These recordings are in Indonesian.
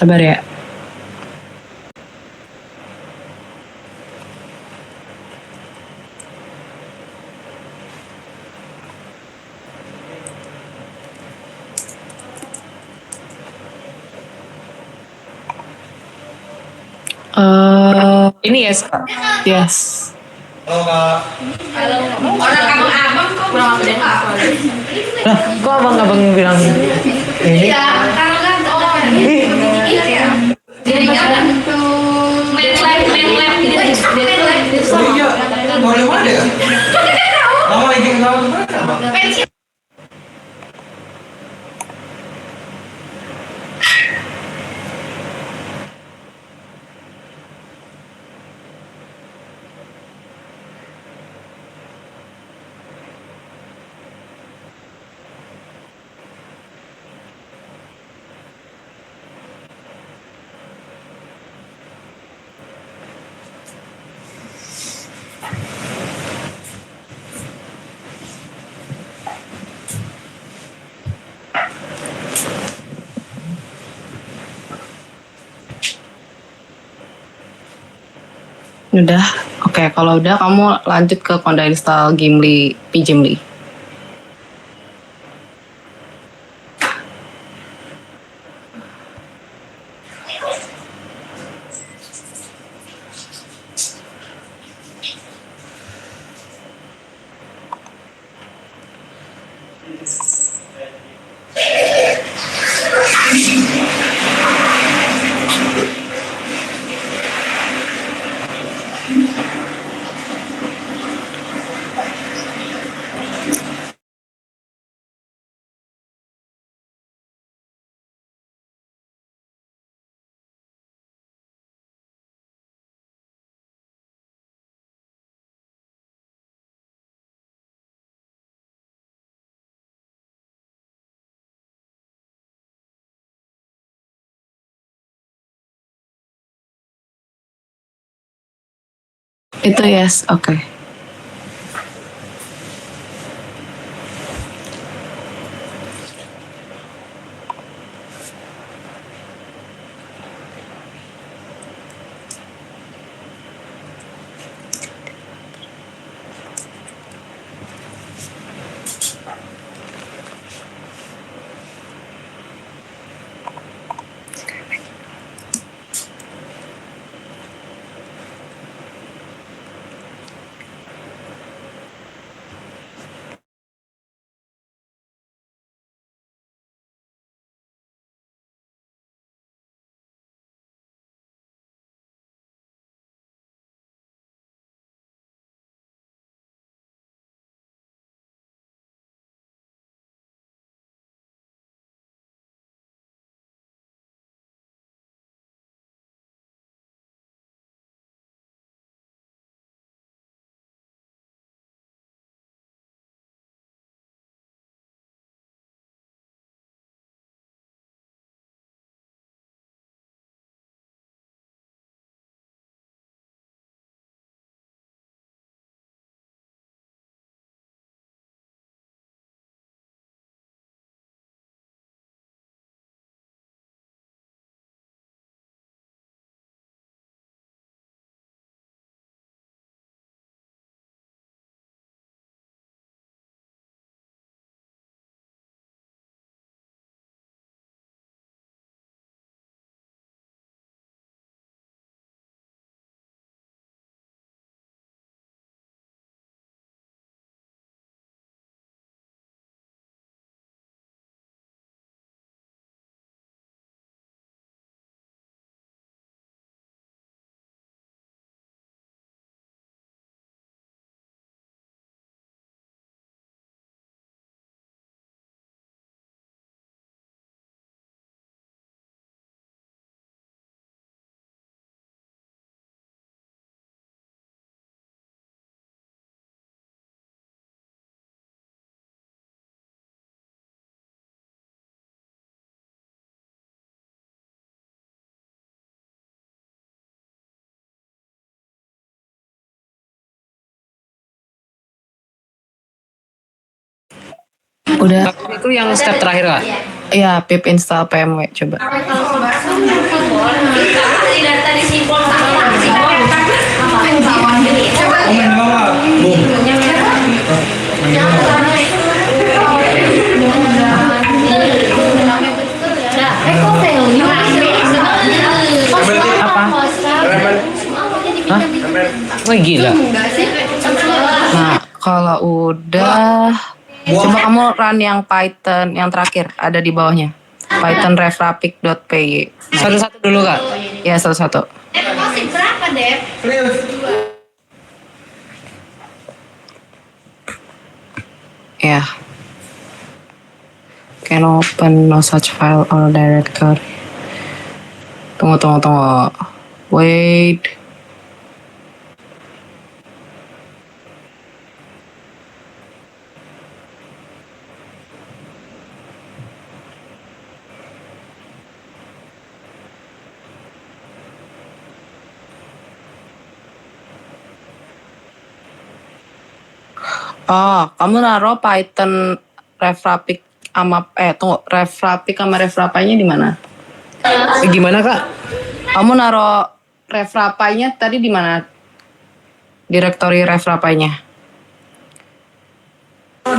Sabar ya. Ini yes, Kak. Yes. Halo Kak. Orang abang-abang kok kurang apa deh Kak? Nah, kok abang-abang bilang ini? Iya, karena kan jadi kan main lab gitu. Oh iya, boleh mana ya? Kamu lagi kenal mereka Bang? Udah. Oke, kalau udah kamu lanjut ke Conda install Gimli, pGimli. Itu yes, oke. Udah. Itu yang step terakhir Kak? Iya, pip install PMW coba. Data di simbol sama simbol. Oh, main di bawah. Boom. Main di bawah. Apa? Hah? Wah gila. Nah, kalau udah, coba kamu run yang Python yang terakhir ada di bawahnya. Python refrapik.py. Satu-satu dulu kak. Ya, satu-satu. Deposit berapa, Dep? Serius. Ya. Can open no such file or directory. Tunggu. Wait. Oh, kamu naruh Python refrapik sama refrapik sama refrapainya di mana? Gimana kak? Kamu naruh refrapainya tadi di mana? Direktori refrapainya.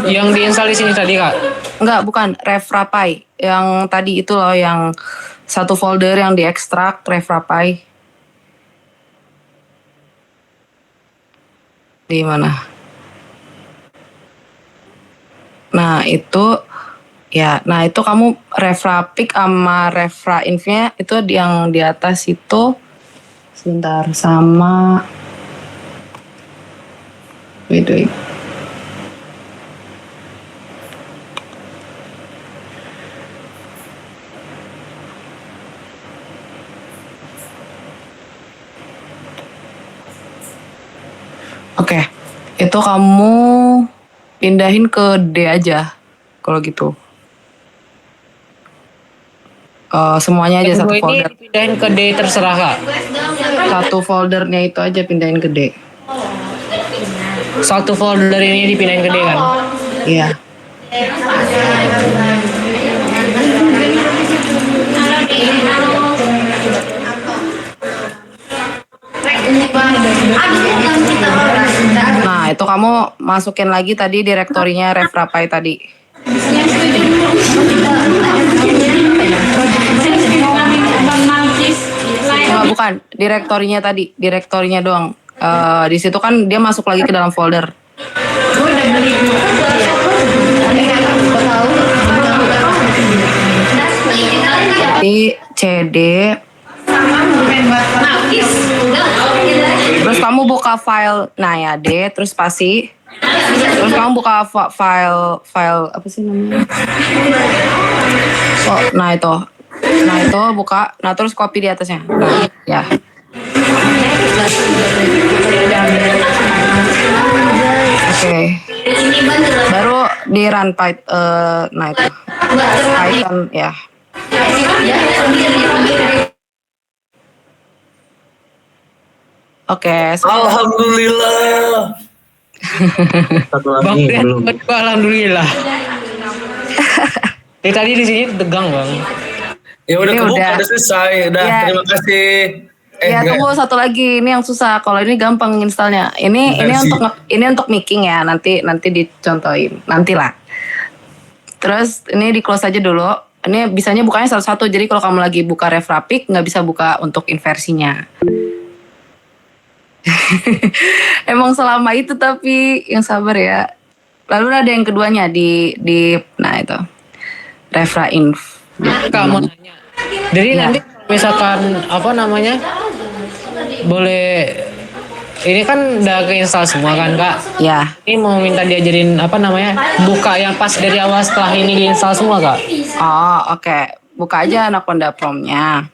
Yang diinstal di sini tadi kak? Enggak, bukan refrapai. Yang tadi itu loh yang satu folder yang diekstrak refrapai. Di mana? Nah, itu kamu refrapik sama refrainfnya itu yang di atas itu sebentar sama wait. Oke, itu kamu pindahin ke D aja kalau gitu. Semuanya aja satu Ini folder. dipindahin ke D terserah kak. Satu foldernya itu aja pindahin ke D. Satu folder ini dipindahin ke D kan? Iya. Nah, itu kamu masukin lagi tadi direktorinya refrapai tadi. Bukan, direktorinya tadi, direktorinya doang. Di situ kan dia masuk lagi ke dalam folder. Jadi CD. Terus kamu buka file, nah ya D, terus spasi. Terus kamu buka file apa sih namanya? Oh, nah itu buka, nah terus copy di atasnya. Nah, ya. Oke. Baru di run Python, nah itu Python ya. Oke. Alhamdulillah. Satu Bang lagi Rian belum. juga alhamdulillah. Tadi di sini tegang bang. Ya udah Ini kebuka, udah. udah selesai. Udah, Ya. terima kasih. Ya enggak. tunggu satu lagi, ini yang susah. Kalau ini gampang installnya. Ini untuk miking ya. Nanti dicontohin. Nantilah. Terus ini di close aja dulu. Ini bisanya bukanya satu-satu. Jadi kalau kamu lagi buka refrapik nggak bisa buka untuk inversinya. Emang selama itu tapi yang sabar ya. Lalu ada yang keduanya di nah itu refrainf. Kamu nanya. Jadi Ya. nanti misalkan apa namanya boleh ini kan udah keinstall semua kan kak. Ya. Ini mau minta diajarin apa namanya buka yang pas dari awal setelah ini diinstal semua kak. Oh oke. Buka aja Anaconda Prom-nya.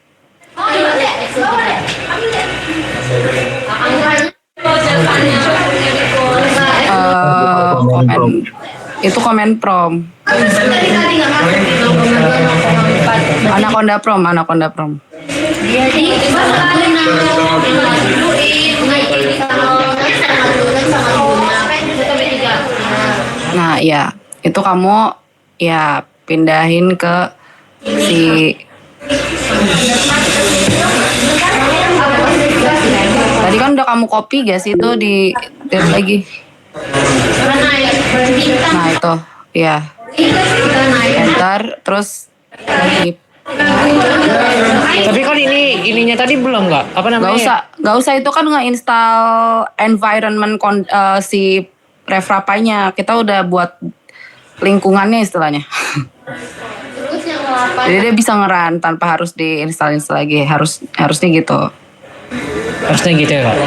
Itu komen prom. Anaconda Prom. Nah ya, itu kamu ya pindahin ke si tadi kan udah kamu copy gak sih itu di lihat lagi. Nah itu ya enter terus lagi. Tapi kan ininya tadi belum nggak? Apa namanya? Gak usah itu kan nge-install environment si RefRapai-nya. Kita udah buat lingkungannya istilahnya. Jadi dia bisa ngeran tanpa harus diinstal lagi. Harusnya gitu. Harusnya gitu ya kak.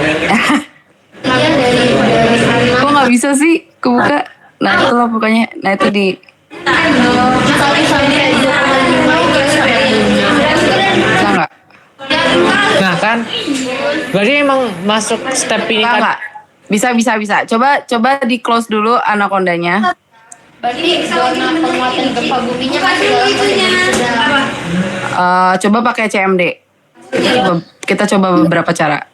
Kok nggak bisa sih kebuka? Nah itu lah pokoknya. Nah itu di bisa nggak? Nah kan, berarti emang masuk step ini kan? Nggak. Bisa. Coba di close dulu Anaconda-nya. Berarti zona penguatan gempa buminya kan Coba pakai CMD. Kita coba beberapa cara.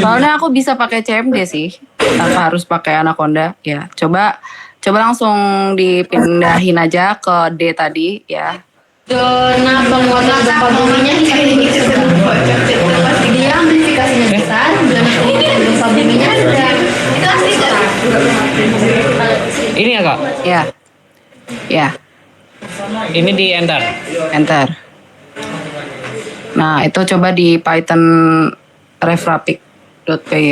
Soalnya aku bisa pakai CMD sih, tanpa harus pakai Anaconda. Ya, coba langsung dipindahin aja ke D tadi ya. zona penguatan gempa buminya dia amplifikasinya besar, zona penguatan gempa buminya sedang. Itu asli kan? Ini ya kak? Ya. Ini di enter. Enter. Nah, itu coba di Python refrapik.py.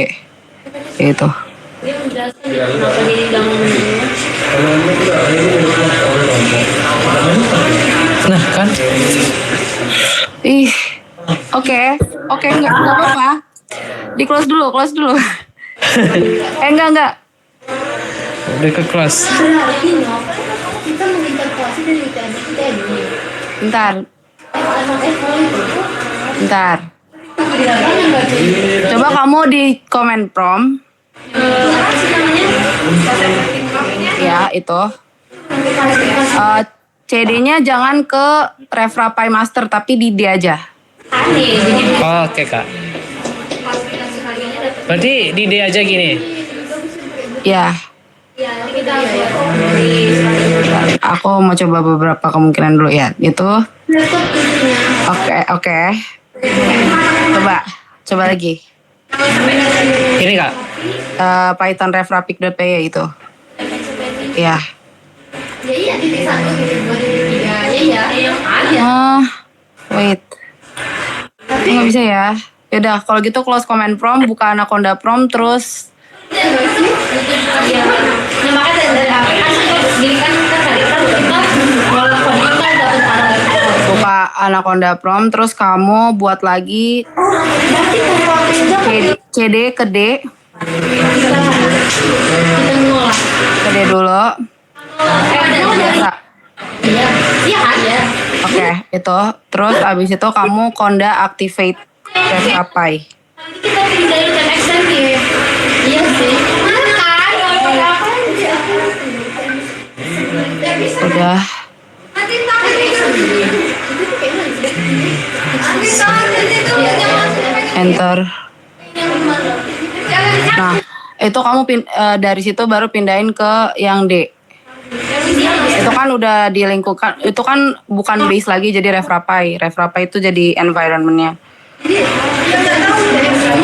Itu. Dia menjelaskan kenapa dia bilang Nah kan? Oke, enggak apa-apa. Di close dulu. Enggak. Udah ke kelas. kita menginterpolasi dari ITN kita ini. Bentar. Coba kamu di comment prompt. Ya, itu. CD-nya jangan ke RefRapai Master tapi di D aja. Oke kak. Berarti di D aja gini. Ya. Aku mau coba beberapa kemungkinan dulu ya. Itu. Oke. Coba lagi. Ini kak. Python refrapik.py itu. Ya. Iya, titik 1, titik 2, titik 3. Iya, yang ada. Wait. Nggak bisa ya. Yaudah, kalau gitu close command prompt, buka Anaconda prompt, terus Iya. Nah, makanya dari aplikasi gini kan kita cari kan kita walaupun kita dapat parameter. buka Anaconda prompt, terus kamu buat lagi CD ke D. Kita ngolah. Ke D dulu. Biasa. Iya kan ya. Oke, itu. Terus abis itu kamu Conda activate RefRapai. Kita pindahin ke extended. Iya sih. Mana kan? Udah. Enter. Nah, itu kamu dari situ baru pindahin ke yang D. Itu kan udah dilingkukan, itu kan bukan base lagi jadi RefRapai. RefRapai itu jadi environment-nya.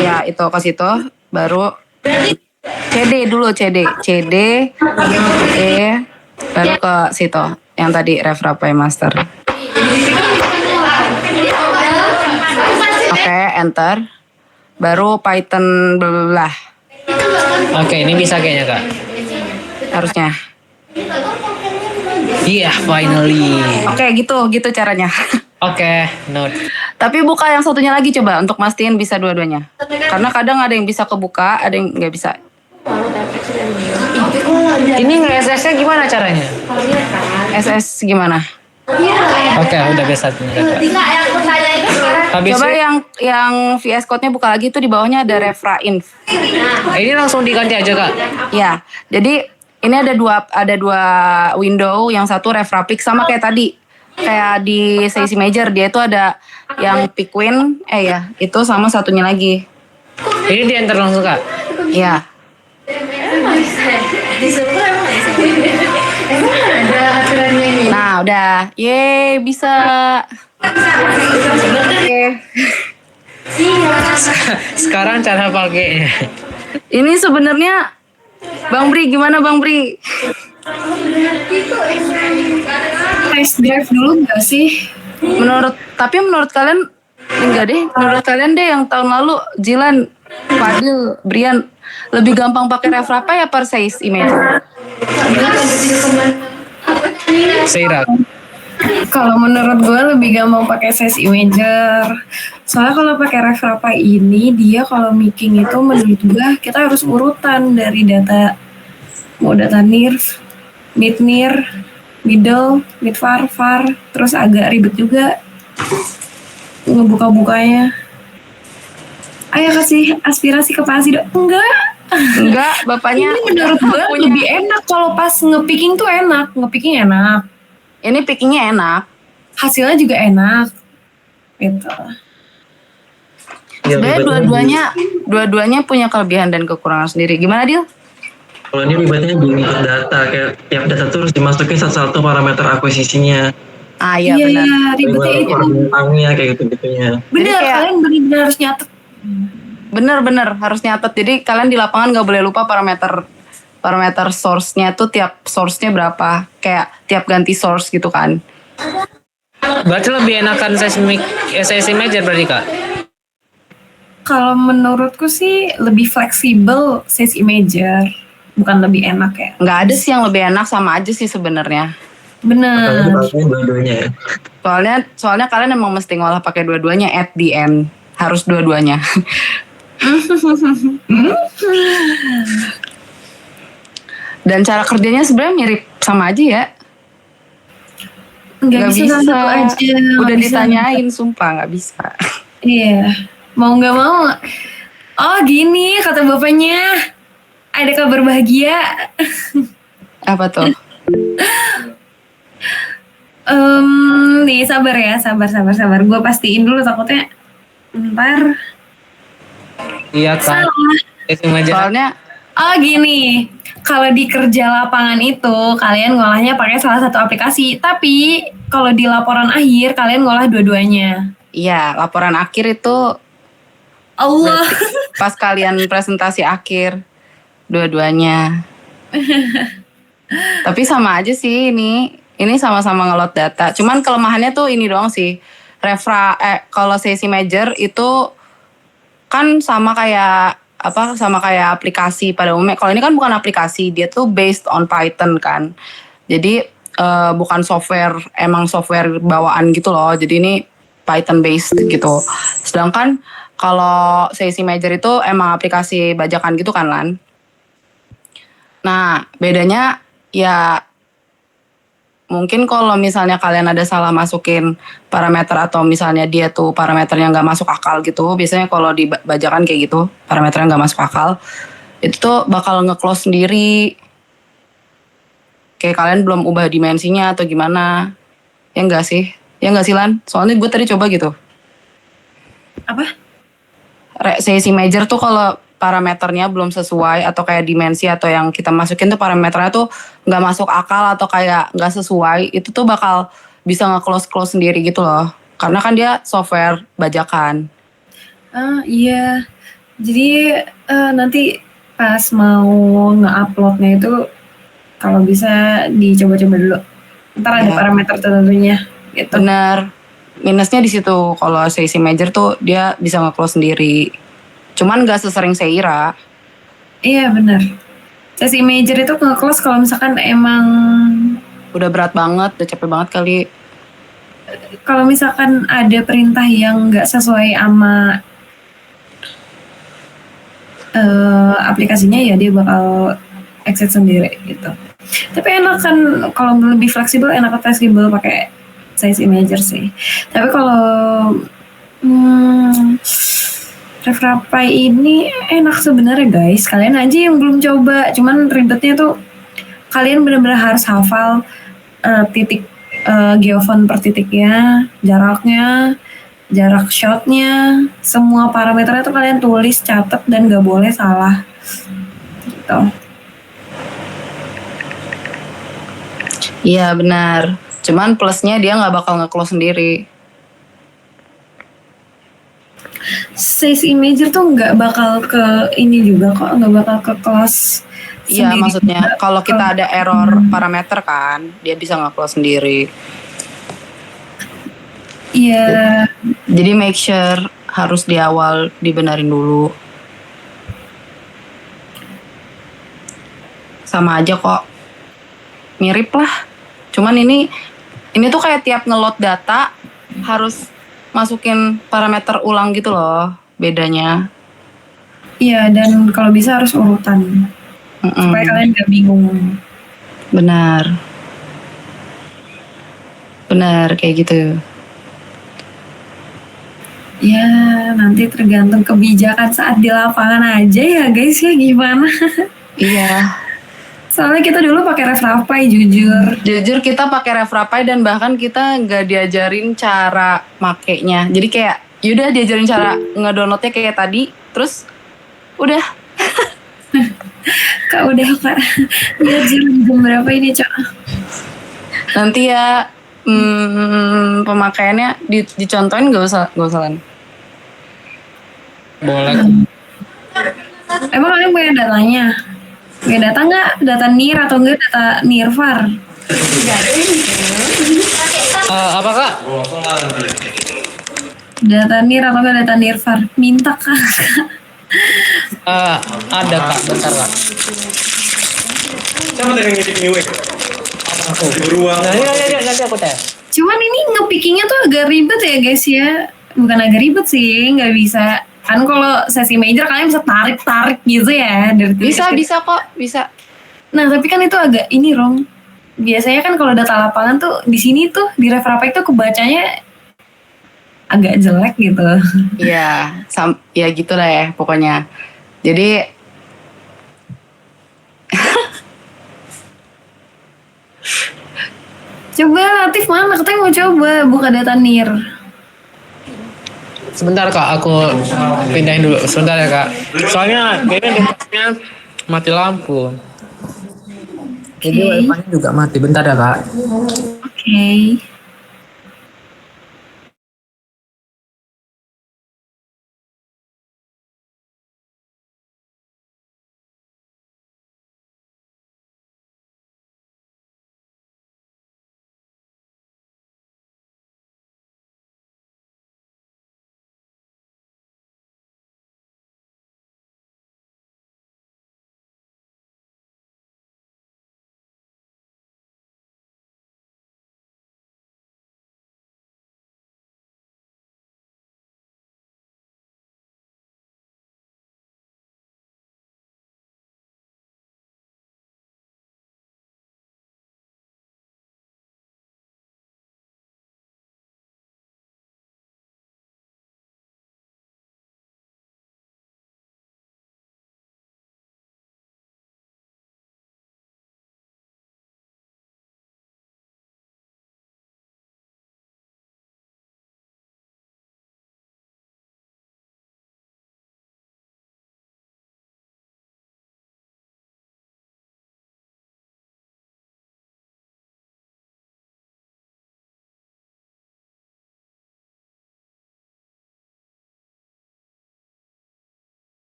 Ya, itu ke situ baru CD dulu, CD, baru ke situ yang tadi RefRapai master. Oke, enter. Baru Python belah. Oke, ini bisa kayaknya kak. Harusnya. Iya, finally. Oke, gitu caranya. Oke, note. Tapi buka yang satunya lagi coba untuk mastiin bisa dua-duanya. Karena kadang ada yang bisa kebuka, ada yang nggak bisa. Ini nge-SS-nya gimana caranya? SS gimana? Oke, udah bisa. Tinggal yang bertanya itu sekarang. Habis Coba yang VS Code-nya buka lagi itu di bawahnya ada refra-inf. ini langsung diganti aja kak. Ya, jadi ini ada dua window, yang satu refrapik sama kayak tadi. Kayak di sesi major dia itu ada yang Pickwin, itu sama satunya lagi. Ini di enter langsung kak. Ya. Di sebelah emang ada aturannya ini. Nah, Nah, udah. Yeay, bisa. Oke. Sekarang cara pakainya. Ini sebenarnya Bang Bri, gimana Bang Bri? Test drive dulu nggak sih? Tapi menurut kalian enggak deh. Menurut kalian deh yang tahun lalu Jilan, Fadil, Brian lebih gampang pakai Refrapai apa Seis Imager? Seira. Kalau menurut gue lebih gampang pakai size imager. Soalnya kalau pakai Refrapai ini dia kalau making itu menurut gue kita harus urutan dari data, mau data near, mid near, middle, mid far, terus agak ribet juga ngebuka-bukanya. Ayo kasih aspirasi ke Pak Asido. Enggak, Bapaknya ini menurut gue lebih enak kalau pas nge-picking tuh enak. Nge-picking enak. Ini pickingnya enak. Hasilnya juga enak. Gitu. Ya, Sebenarnya dua-duanya punya kelebihan dan kekurangan sendiri. Gimana Dil? Kalau ini ribetnya di input data, kayak tiap data tuh harus dimasukin satu-satu parameter akuisisinya. Ah iya benar. Ribetnya itu. Bintangnya kayak gitu-gitunya. Bener, kayak- kalian bener-bener harus nyatet. Bener harus nyatet. Jadi kalian di lapangan nggak boleh lupa parameter source-nya tuh tiap source-nya berapa. Kayak tiap ganti source gitu kan. Berarti lebih enakan size imager berarti Kak? Kalau menurutku sih lebih fleksibel size imager. Bukan lebih enak ya. Nggak ada sih yang lebih enak, sama aja sih sebenarnya. Makanya Bener. pakai dua-duanya ya. Soalnya kalian emang mesti ngolah pakai dua-duanya at the end. Harus dua-duanya. Dan cara kerjanya sebenarnya mirip sama aja ya. Nggak Nggak bisa, bisa. satu aja. Udah Nggak bisa. ditanyain, sumpah nggak bisa. Iya. Mau nggak mau. Oh gini kata bapaknya. Ada kabar bahagia. Apa tuh? Nih sabar ya, sabar. Gue pastiin dulu takutnya ntar Iya Kak. salah. Size imager. Soalnya Oh gini, kalau di kerja lapangan itu kalian ngolahnya pakai salah satu aplikasi, tapi kalau di laporan akhir kalian ngolah dua-duanya. iya, laporan akhir itu Allah. pas kalian presentasi akhir dua-duanya. Tapi sama aja sih ini sama-sama ngelot data. Cuman kelemahannya tuh ini doang sih. Kalau sesi major itu kan sama kayak aplikasi pada umumnya. Kalau ini kan bukan aplikasi, dia tuh based on Python kan. Jadi bukan software, emang software bawaan gitu loh. Jadi ini Python based gitu. Sedangkan kalau sesi major itu emang aplikasi bajakan gitu kan Lan. Nah bedanya ya mungkin kalau misalnya kalian ada salah masukin parameter atau misalnya dia tuh parameternya nggak masuk akal gitu, biasanya kalau di bajakan kayak gitu parameternya nggak masuk akal, itu tuh bakal nge-close sendiri. Kayak kalian belum ubah dimensinya atau gimana, ya enggak sih? Ya enggak sih Lan? Soalnya gue tadi coba gitu. Apa? Sesi major tuh kalau parameternya belum sesuai atau kayak dimensi atau yang kita masukin tuh parameternya tuh nggak masuk akal atau kayak nggak sesuai, itu tuh bakal bisa nge-close sendiri gitu loh. Karena kan dia software bajakan. Iya. Jadi nanti pas mau nge-uploadnya itu kalau bisa dicoba-coba dulu. Ntar ada Ya. parameter tertentunya gitu. Bener. Minusnya di situ kalau sesi major tuh dia bisa nge-close sendiri. Cuman nggak sesering Seira. Iya benar. Sesi major itu nge-close kalau misalkan emang Udah berat banget, udah capek banget kali. kalau misalkan ada perintah yang nggak sesuai sama aplikasinya ya dia bakal exit sendiri gitu. Tapi enak kan kalau lebih fleksibel, enak fleksibel pakai size imager sih. Tapi kalau Refrapai ini enak sebenarnya guys. Kalian aja yang belum coba. Cuman ribetnya tuh kalian benar-benar harus hafal titik geofont per titiknya, jaraknya, jarak shotnya, semua parameternya tuh kalian tulis, catat dan gak boleh salah. Gitu. Iya benar. Cuman plusnya dia nggak bakal nge-close sendiri. Sales imager tuh nggak bakal ke ini juga kok, nggak bakal ke kelas Iya, sendiri maksudnya juga. kalau kita ada error parameter kan, dia bisa nge-close sendiri. Iya, Jadi make sure harus di awal dibenerin dulu. Sama aja kok. Mirip lah. Cuman ini tuh kayak tiap nge-load data harus masukin parameter ulang gitu loh bedanya. iya, dan kalau bisa harus urutan supaya kalian nggak bingung. Benar. Benar kayak gitu. Ya, nanti tergantung kebijakan saat di lapangan aja ya guys ya gimana. Iya. Soalnya kita dulu pakai RefRappy jujur. Jujur kita pakai RefRappy dan bahkan kita nggak diajarin cara makainya. Jadi kayak yaudah diajarin cara ngedownloadnya kayak tadi, terus udah. Kak udah kak, lihat jam berapa ini cok? Nanti ya pemakaiannya dicontohin gak usah Lan. Boleh. Emang kalian punya datanya? Punya data nggak? Data NIR atau enggak data NIRVAR? Apa kak? Data NIR atau enggak data NIRVAR? Minta kak. Ada kak, bentar kak. Siapa tadi yang ngedit new wave? Aku. Beruang. Nanti aku tes. Cuman ini ngepickingnya tuh agak ribet ya guys ya. Bukan agak ribet sih, nggak bisa. Kan kalau sesi major kalian bisa tarik-tarik gitu ya dari Bisa kok, bisa. Nah tapi kan itu agak ini Rom. Biasanya kan kalau data lapangan tuh di sini tuh di RefRappy tuh kebacanya agak jelek gitu. Iya, ya gitu lah ya pokoknya. Jadi Coba Latif mana? Katanya mau coba buka data NIR. Sebentar kak, aku pindahin dulu. Sebentar ya kak. Soalnya kayaknya device-nya mati lampu. Jadi wifi-nya juga mati. Bentar ya kak. Oke.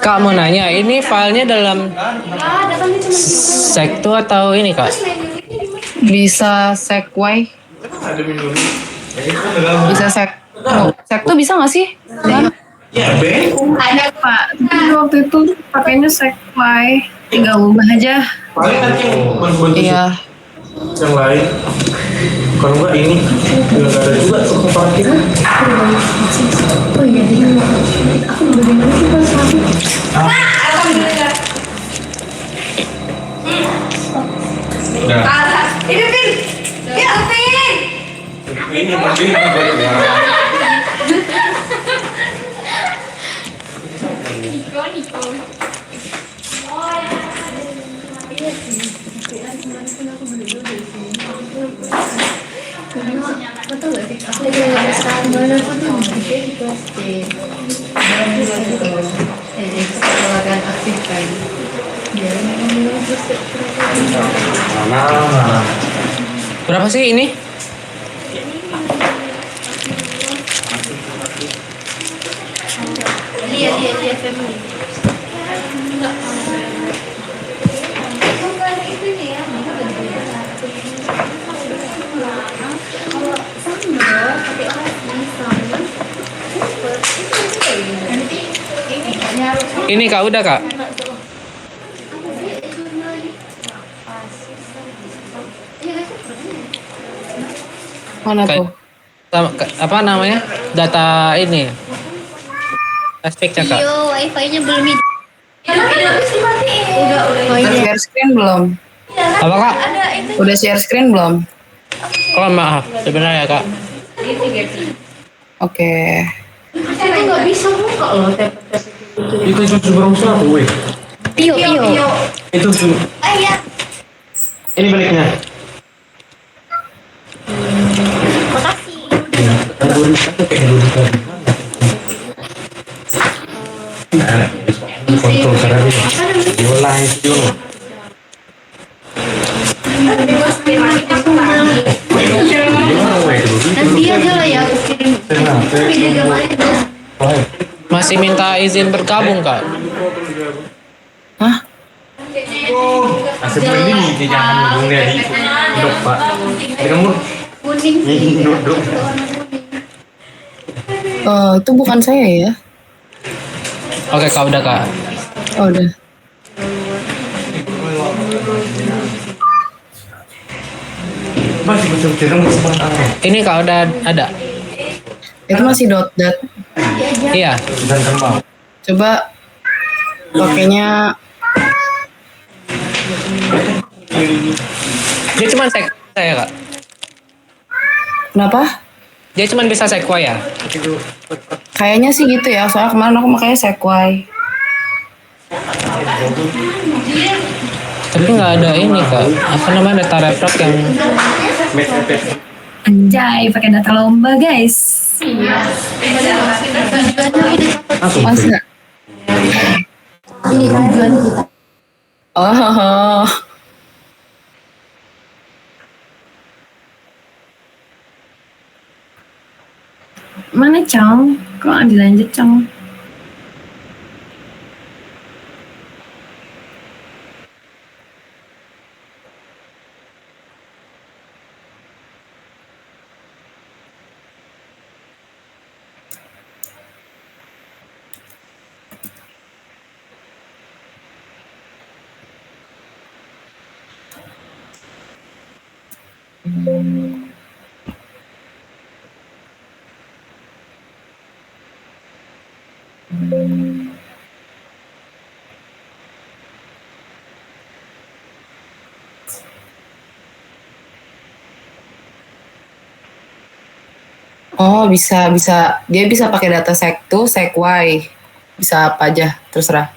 Kak mau nanya, ini filenya dalam sekto atau ini kak? bisa Segway, bisa Sek tuh bisa nggak sih? Lan? Ada Pak. Tapi waktu itu pakainya Segway. Tinggal ubah aja. Paling nanti yang bantu Iya. yang lain. Kalau enggak ini nggak ada juga tuh parkir. Udah. Ini Pin! Ya Pin! Ini mungkin aktifkan. Berapa sih ini? Lihat family. Ini kak, udah kak. Mana tuh? Apa namanya? Data ini. Aspeknya kak. Yo, wifi-nya belum hidup. Udah. Udah share screen belum? Apa kak? Udah share screen belum? Oh maaf, sebenarnya kak. Oke. Itu nggak bisa buka loh. Itu susu berusaha tuh, weh. Pio. Itu susu. Ayah. Ini baliknya. Makasih. Kontrol sekarang ini. Yolah itu. Nanti aja lah ya aku kirim. Video gambarnya. Masih minta izin bergabung kak. Hah? Asal ini jangan hubung dia di duduk pak. Kamu Kuning. duduk. Itu bukan saya ya? Oke kak, udah kak. Oh, udah. Masih macam cerita sebentar. Ini kak udah ada. Itu masih .dat. Iya. Dan kembang. Coba pakainya Dia cuma saya kak. kenapa? Dia cuma bisa Sequoia ya. Kayaknya sih gitu ya. Soalnya kemarin aku makanya Sequoia. Tapi nggak ada ini kak. Apa namanya data refrag yang Anjay, pakai data lomba guys. Masa? Ini tujuan kita. Oh. Mana Cong? Kok nggak dilanjut Cong? Oh, bisa. Dia bisa pakai data sek2, sek-y. Bisa apa aja, terserah.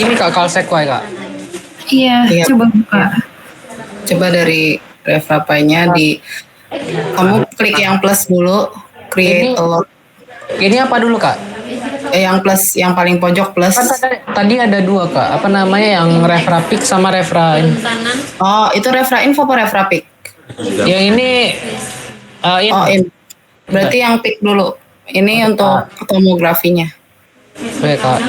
ini kak kalau Sequoia kak. Iya, Iya. coba buka. Coba dari RefRapI-nya kamu klik yang plus dulu, create Ini- a lot. Ini apa dulu kak? Yang plus, yang paling pojok plus. Tadi ada dua kak. Apa namanya yang refrapik sama refrain? Oh, itu RefRainfo apa RefRapik? Yang ini ini. Oh, ini. Berarti yang pick dulu. Ini untuk tomografinya. Oke kak.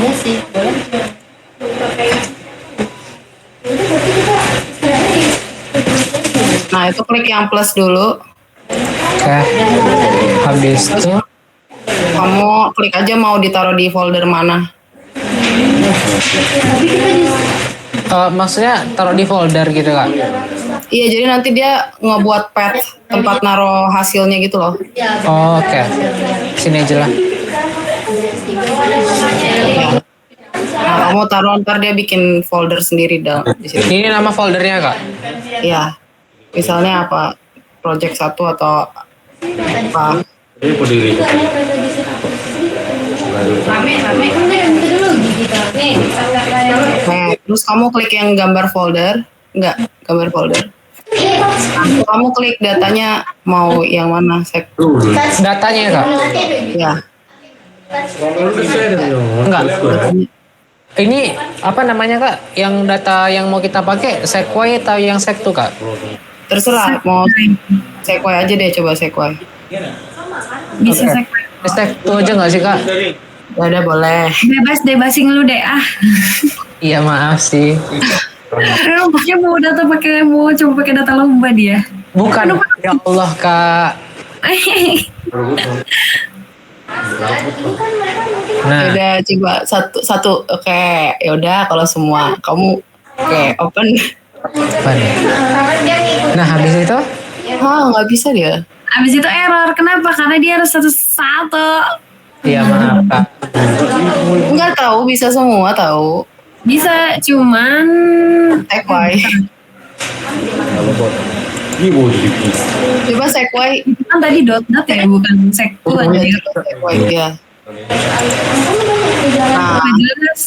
Iya sih, boleh. Nah, itu klik yang plus dulu. Oke. Habis itu Kamu klik aja mau ditaruh di folder mana. Maksudnya taruh di folder gitu kak? Iya, jadi nanti dia ngebuat pet tempat naruh hasilnya gitu loh. Oh, oke. Sini aja lah. Nah, kamu taruh ntar dia bikin folder sendiri dong di situ. Ini nama foldernya kak? Iya. Misalnya apa? Project 1 atau apa? Ini berdiri. Rame dulu digital nih. Nah, terus kamu klik yang gambar folder. Enggak, gambar folder. Nah, kamu klik datanya mau yang mana? Datanya kak? Ya. Enggak. Ini apa namanya kak? Yang data yang mau kita pakai Sequoia atau yang Sektu kak? Terserah mau Sequoia aja deh, coba Sequoia. Bisa Oke. Sektu aja nggak sih kak? Ya udah boleh. bebasin lu deh Iya maaf sih. Pakai mau coba pakai data lomba dia. Bukan. Ya Allah kak. Nah, Ya udah coba satu oke. Ya udah kalau semua kamu oke open. apa nih? Nah habis itu? Nggak bisa dia. Abis itu error, kenapa? Karena dia harus satu-satu. Iya maaf kak. Enggak tahu bisa semua tahu. Bisa, cuman Sequoia. Coba Sequoia. kan tadi dot ya, bukan sektu aja. Sequoia. Nah, Jelas.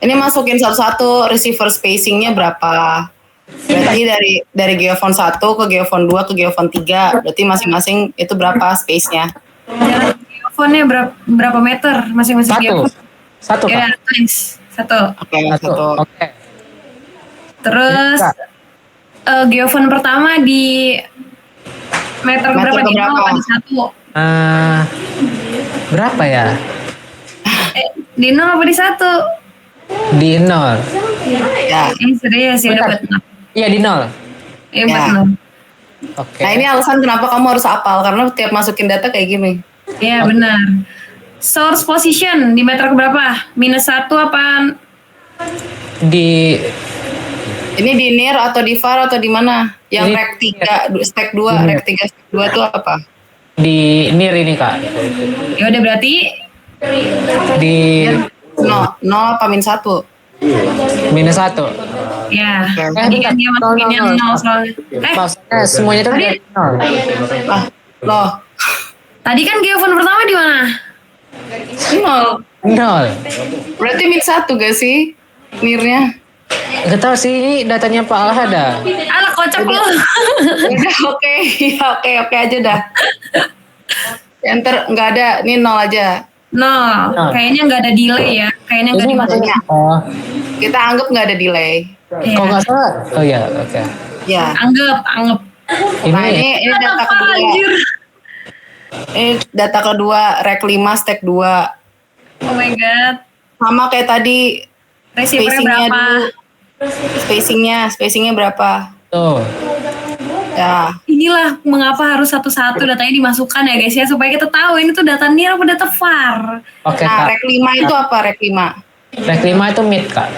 ini masukin satu-satu receiver spacingnya berapa. Berarti dari geofon 1 ke geofon 2 ke geofon 3. Berarti masing-masing itu berapa space-nya. Jarak geofonnya berapa meter masing-masing geofon? Satu Ya, kak. tulis. Satu. Oke, satu. Oke. Terus geofon pertama di meter berapa? Di keberapa? 0 apa di 1? Berapa ya? Di 0 apa di 1? Di 0. Ya. Serius ya, Bentar. dapat 0. Iya di 0. Ya, Ya. buat 0. Oke. Nah, ini alasan kenapa kamu harus hafal karena tiap masukin data kayak gini. Iya, benar. Source position di meter keberapa? -1 apa? Di Ini di near atau di far atau di mana? Yang Ini- rek 3, stack 2, rek 3 stack 2 itu apa? di near ini kak. Ya udah berarti Di No apa -1? -1. ya. Oke. Tadi kan dia masukin yang 0 soalnya. Maksudnya semuanya itu dari 0. Ah, loh, Tadi kan geofon pertama di mana? 0. 0. Berarti -1 gak sih? Near-nya? Gak tau sih ini datanya Pak Alhada. Alah kocak lu. Udah oke, ya oke aja dah. Enter nggak ada, ini 0 aja. No, kayaknya nggak ada delay ya. Kayaknya nggak Ini dimasukin. makanya. Oh, Kita anggap nggak ada delay. Iya. kok nggak salah? Oh ya, oke. Ya. Anggap. Nah Ini ini data Apa kedua. anjir? Ini data kedua, rek 5 stack 2. Oh my god. Sama kayak tadi, Receiver spacingnya berapa? dulu. Spacingnya berapa? tuh. Ya. Inilah mengapa harus satu-satu datanya dimasukkan ya guys ya, supaya kita tahu ini tuh data near apa data far. Oke Nah, kak. rek 5 itu apa rek 5? Rek 5 itu mid kak.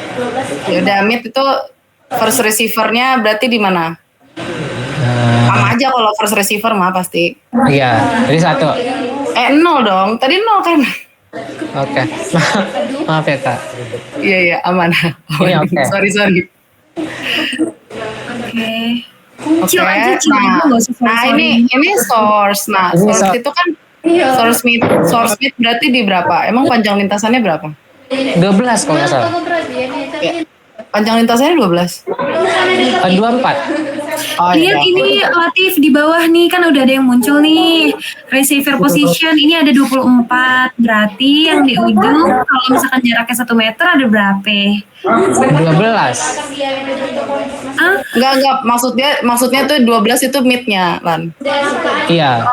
Ya udah mid itu first receiver-nya berarti di mana? Nah, Sama aja kalau first receiver mah pasti. iya, jadi 1. 0 dong. Tadi 0 kan? Oke. Maaf ya kak. Iya aman. Ini oke. Sorry. Oke. Oke. Cil aja nggak usah Nah sorry. ini source. Nah Ini source source. itu kan source mid berarti di berapa? Emang panjang lintasannya berapa? 12 kalau nggak salah. Ya. Panjang lintasannya 12. 24. Oh Lihat ini Latif di bawah nih kan udah ada yang muncul nih receiver position ini ada 24 berarti yang di ujung kalau misalkan jaraknya 1 meter ada berapa? 12. Ah, Enggak. Maksudnya tuh 12 itu midnya, Lan. Iya.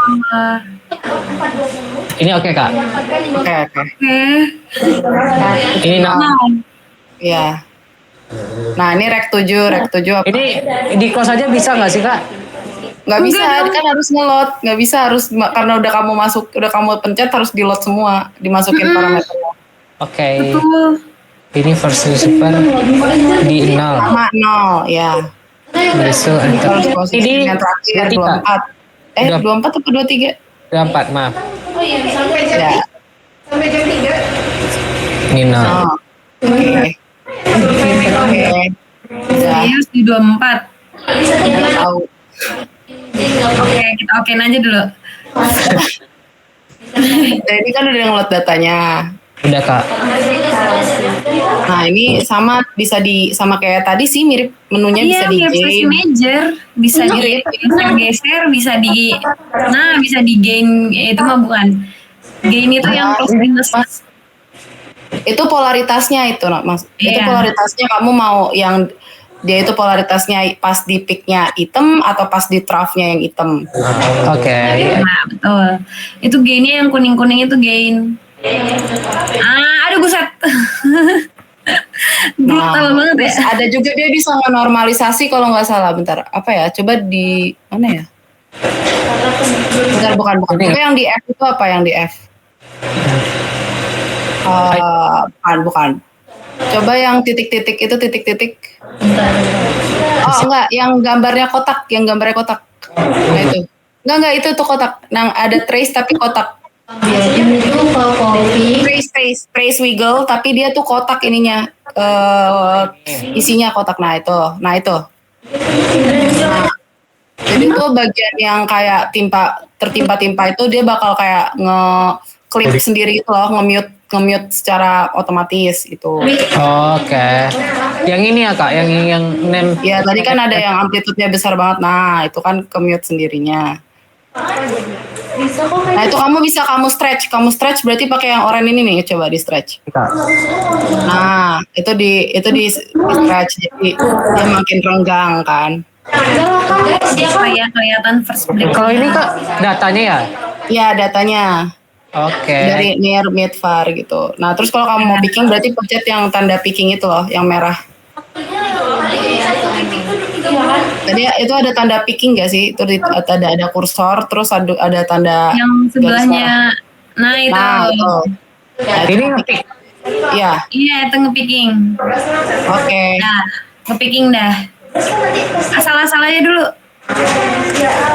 Ini oke kak. Oke. oke. Ini no. Iya. Nah ini rek 7 apa? Ini di close aja bisa nggak sih kak? Nggak bisa, Enggak dong. kan harus nge-load. Nggak bisa, karena udah kamu pencet harus di-load semua, dimasukin parameternya. Oke. Betul. Ini first receiver di 0. Nol. Sama 0 ya. Besok Terus posisi ini yang terakhir 23. 24 atau 23? 24, maaf. Oh iya, sampai jam Ya. sampai jam 3. Ini nol. Oh. Oke. Oke. Udah Serius di 24. Bisa udah tahu. Oke, kita okein aja dulu. Nah, ini kan udah ngeload datanya. Udah kak. Nah, ini sama bisa sama kayak tadi sih, mirip menunya Iya, bisa di mirip sesi gain. major, bisa Mirip. geser, bisa bisa di gain, itu mah bukan. Gain itu yang plus minus. Itu polaritasnya itu, Mas. Itu Iya. polaritasnya kamu mau yang dia itu polaritasnya pas di peaknya hitam atau pas di trough-nya yang hitam. Oke. Nah, betul. Itu gainnya yang kuning-kuning itu gain. Aduh buset. Brutal banget ya. Terus ada juga dia bisa normalisasi kalau nggak salah. Bentar, apa ya? Coba di mana ya? Bentar, bukan. Coba yang di F itu apa yang di F? Bukan. Coba yang titik-titik itu titik-titik. Oh enggak, yang gambarnya kotak. Nah itu. Enggak itu tuh kotak. Nah ada trace tapi kotak. Biasanya itu kalau kopi Trace wiggle tapi dia tuh kotak ininya. Isinya kotak. Nah itu. Nah, jadi tuh bagian yang kayak tertimpa-timpa itu dia bakal kayak nge-clip sendiri itu loh, nge-mute secara otomatis itu. Oke. Yang ini ya kak, yang name. Ya tadi kan ada yang amplitude-nya besar banget. Nah itu kan ke-mute sendirinya. bisa kok Nah itu kamu bisa kamu stretch berarti pakai yang oranye ini nih, coba di stretch. Kak. Nah itu di stretch jadi dia makin renggang kan. Supaya kelihatan first break. Kalau ini kak datanya ya? Ya datanya Oke. dari near mid far gitu. Nah terus kalau kamu mau picking berarti pencet yang tanda picking itu loh, yang merah. Tadi itu ada tanda picking gak sih? Itu ada kursor, terus ada tanda Yang sebelahnya. Nah itu. Nah itu. Nah, Ini ngepick. Iya, Iya itu ngepicking. oke. Nah ngepicking dah. Asal-asal aja dulu.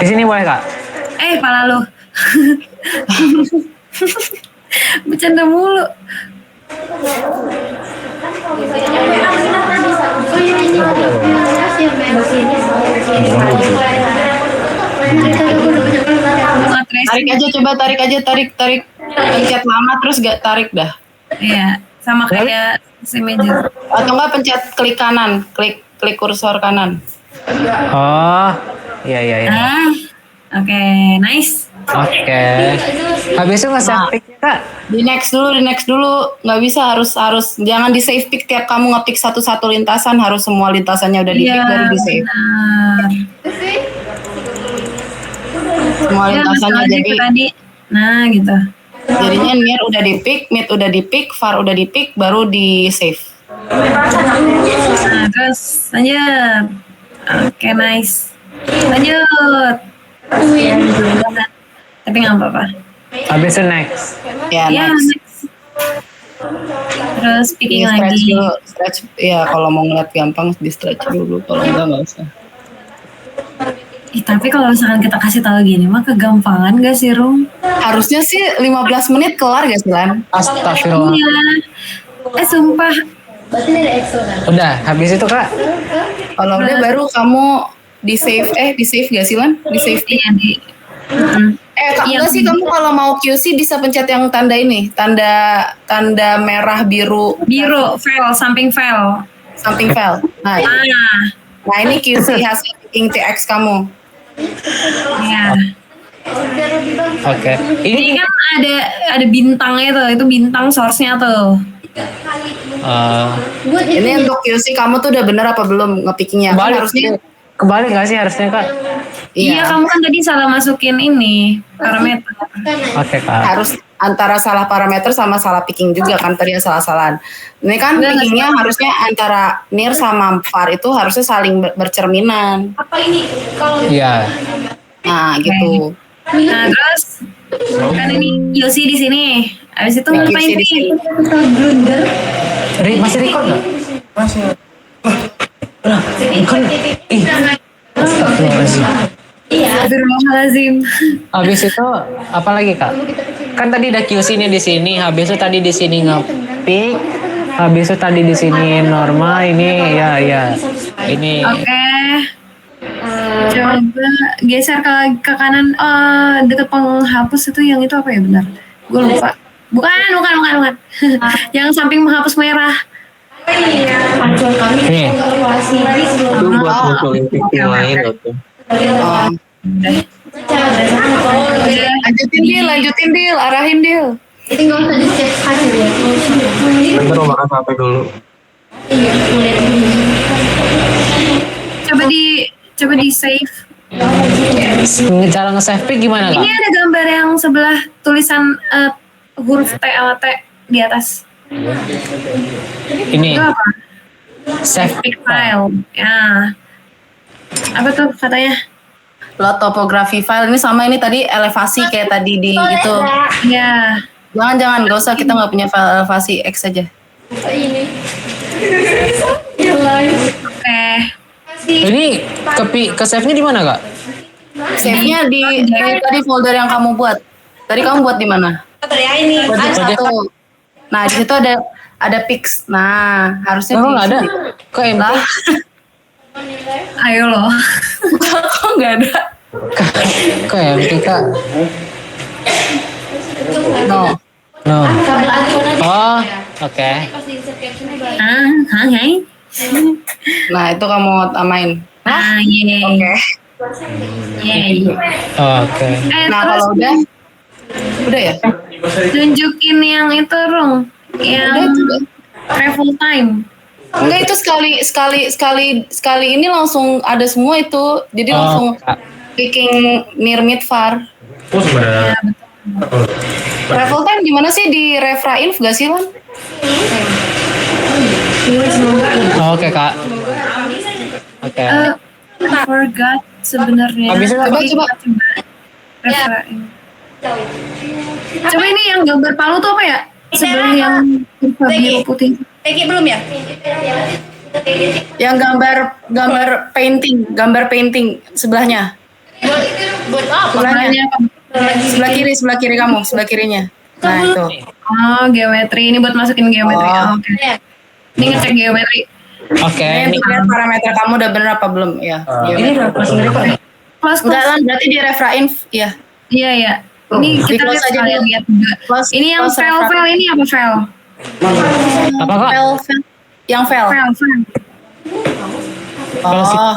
Di sini boleh kak? Pala lu. Bercanda mulu. Tarik aja, coba tarik aja, tarik. Pencet lama terus gak tarik dah. Iya, sama kayak si major. Atau enggak pencet klik kanan, klik kursor kanan. Oh, iya. Oke, nice. Oke. Habis itu nge-save pick kak? Di next dulu, nggak bisa harus jangan di save pick tiap kamu ngepick satu-satu lintasan, harus semua lintasannya udah di pick baru di save. Benar. Semua lintasannya masalah jadi itu tadi. Nah, gitu. jadinya near udah di pick, mid udah di pick, far udah di pick, baru di save. Nah, terus lanjut. Oke, nice. Lanjut. Tapi nggak apa-apa. Habis itu next. Ya, Ya, next. next. Terus Di picking stretch lagi. dulu, stretch. Ya kalau mau ngeliat gampang di stretch dulu, kalau enggak nggak usah. Tapi kalau misalkan kita kasih tahu gini mah kegampangan gak sih, Rum? Harusnya sih 15 menit kelar gak sih, Lan? Astagfirullah. Iya. Sumpah. berarti ini ada extra kan? Udah, habis itu kak? Kalau udah baru kamu di save gak sih, Lan? Di save. Iya, di. Mm-mm. Iya. Enggak sih, kamu kalau mau QC bisa pencet yang tanda ini, tanda merah biru Biru, fail, samping fail. samping file. Nah ini QC hasil picking TX kamu. Iya. Oke. Ini kan ada bintangnya tuh, itu bintang source-nya tuh. Ini untuk QC kamu tuh udah bener apa belum ngepickingnya? Kan harusnya Kebalik nggak sih harusnya kak? Iya, kamu kan tadi salah masukin ini parameter. Oke kak. harus antara salah parameter sama salah picking juga kan, tadi salah-salahan. Ini kan pickingnya harusnya antara near sama far itu harusnya saling bercerminan. Apa ini kalau Iya. Nah gitu. Nah, terus kan ini Yosi di sini. Habis itu ngapain Yosi di sih? sini. blunder Masih record nggak? Astagfirullahaladzim. Iya. Astagfirullahaladzim. Habis itu apa lagi kak? Kan tadi ada QC-nya di sini, habis itu tadi di sini ngepick, habis itu tadi di sini normal, ini ya ini. Oke. Coba geser ke kanan. Deket penghapus itu yang itu apa ya benar? Gue lupa. Bukan. Yang samping menghapus merah. Pancuan kami Nih. evaluasi Itu buat munculin titik lain atau Lanjutin deal, arahin deal. Itu nggak usah di-chat aja ya. Bentar mau makan HP dulu. Iya, mulai dulu. Coba di save. Cara nge-save pick gimana Ini kak? ada gambar yang sebelah tulisan huruf T sama T di atas. Ini Itu apa? save Pick file. Ya. Apa tuh katanya? Lo topografi file ini sama ini tadi elevasi kayak tadi di itu. Ya. Jangan, gak usah, kita nggak punya file elevasi X aja. Ini. Yang lain. Oke. Ini ke save-nya di mana kak? Save-nya di tadi folder yang kamu buat. Tadi kamu buat di mana? Ini. Project 1. Nah, di situ ada pix. Nah, harusnya Oh nggak ada. Kok MP? Lah, Ayo loh. kok nggak ada? Kok MP kak? No. No. Kabel iPhone aja. Oh, oke. Pas di insert captionnya banyak. Hai. Nah, itu kamu tamain. Yeay. Oke. Yeay. Oke. Nah, Terus kalau udah ya? tunjukin yang itu Rung. Yang Udah, coba. travel time. Enggak, itu sekali ini langsung ada semua itu. Jadi langsung Kak. picking near mid far. Oh sebenarnya. Travel time gimana sih di Refrainf gak sih, Lan? Oke kak. Oke. I forgot sebenarnya. Habis itu Tapi coba. refrain. Coba ini yang gambar palu tuh apa ya? Sebelah yang kurva biru putih. Tegi belum ya? Yang gambar painting sebelahnya. Buat apa? Sebelahnya. Sebelahnya. Sebelah kiri kamu, sebelah kirinya. Nah, itu. Oh, geometri. Ini buat masukin geometri. Oh. Oke. Ini ngecek geometri. Oke. Ini untuk lihat parameter kamu udah bener apa belum ya. Ini udah pas ngeri kok. Plus, Enggak, Lan, berarti di Refrainf ya. Iya, iya. Ini Di kita close lihat aja sekalian dulu. lihat juga. Close- Ini yang close file ini apa file? Apa kak? Yang fail. File. Oh.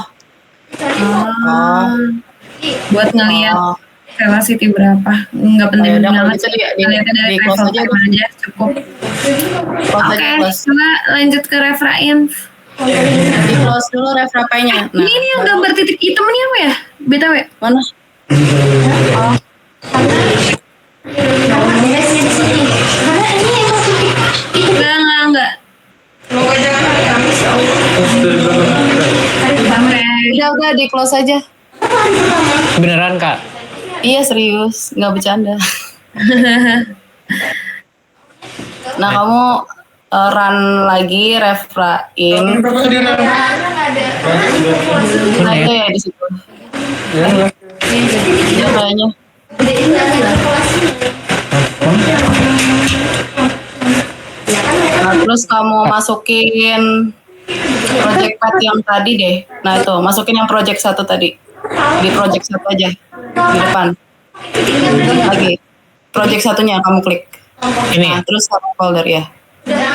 Buat ngelihat Oh. velocity berapa. Nggak penting Oh, yaudah, kalau banget. gitu Kita lihat dari di close travel aja time aja cukup. Close Oke, aja, close. coba lanjut ke refrain. Di close dulu Refrapainya. Nah, Ini yang gambar titik hitam ini apa ya? BTW. mana? Enggak. Udah di close aja. Beneran kak? Iya serius, nggak bercanda. Nah kamu run lagi Refrain. Nah itu ya di situ. Iya kayaknya. Nah, terus kamu masukin project path yang tadi deh. Nah itu, masukin yang project 1 tadi. Di project 1 aja. Di depan. Lagi. Project satunya kamu klik. Ini. Nah, terus satu folder ya. Udah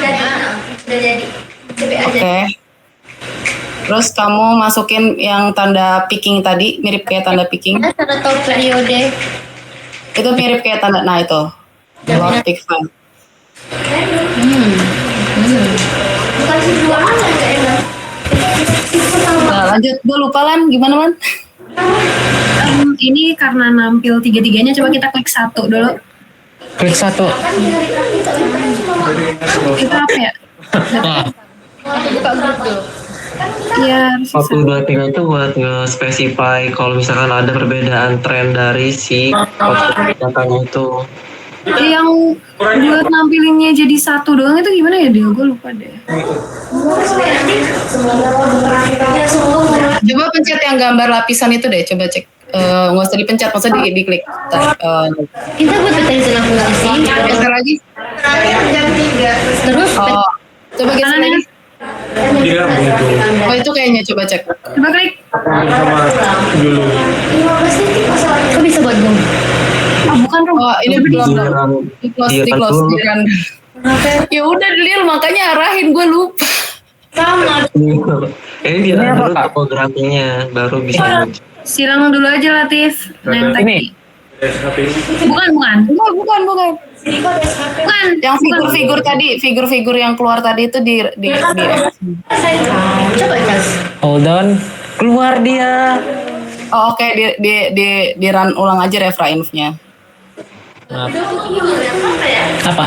jadi. Oke. Terus kamu masukin yang tanda picking tadi, mirip kayak tanda picking. Ada tahu periode. Itu mirip kayak tanda, nah itu. Load pick file. Bukan sebuah nggak enak. Nah, lanjut. Gue lupa Lan, gimana Lan? Ini karena nampil tiga-tiganya, coba kita klik 1 dulu. Klik 1. Itu apa ya? Nah, Buka grup dulu. Ya, Waktu buatin itu buat nge-specify kalau misalkan ada perbedaan tren dari si output datanya itu. yang buat nampilinnya jadi 1 doang itu gimana ya dia? Gue lupa deh. Semua Coba pencet yang gambar lapisan itu deh, coba cek. Nggak usah dipencet, maksudnya diklik. Kita buat betul aplikasi. Geser lagi. Terus Oh, coba geser lagi. Dia begitu. Oh itu kayaknya coba cek. Coba klik. Sama dulu. kok bisa buat gong? Oh bukan Rom. Oh ini belum. Di close, dulu. di run. Ya udah Lil, makanya arahin gue lupa. Sama. Ini dia dulu topografinya baru bisa muncul. Silang dulu aja Latif. Nah, yang tadi. Ini. HP ini. Bukan. Bukan. Bukan. Yang figur-figur yang keluar tadi itu di Coba cas. Hold on. Keluar dia. Oh oke, di run ulang aja refrainnya. Apa?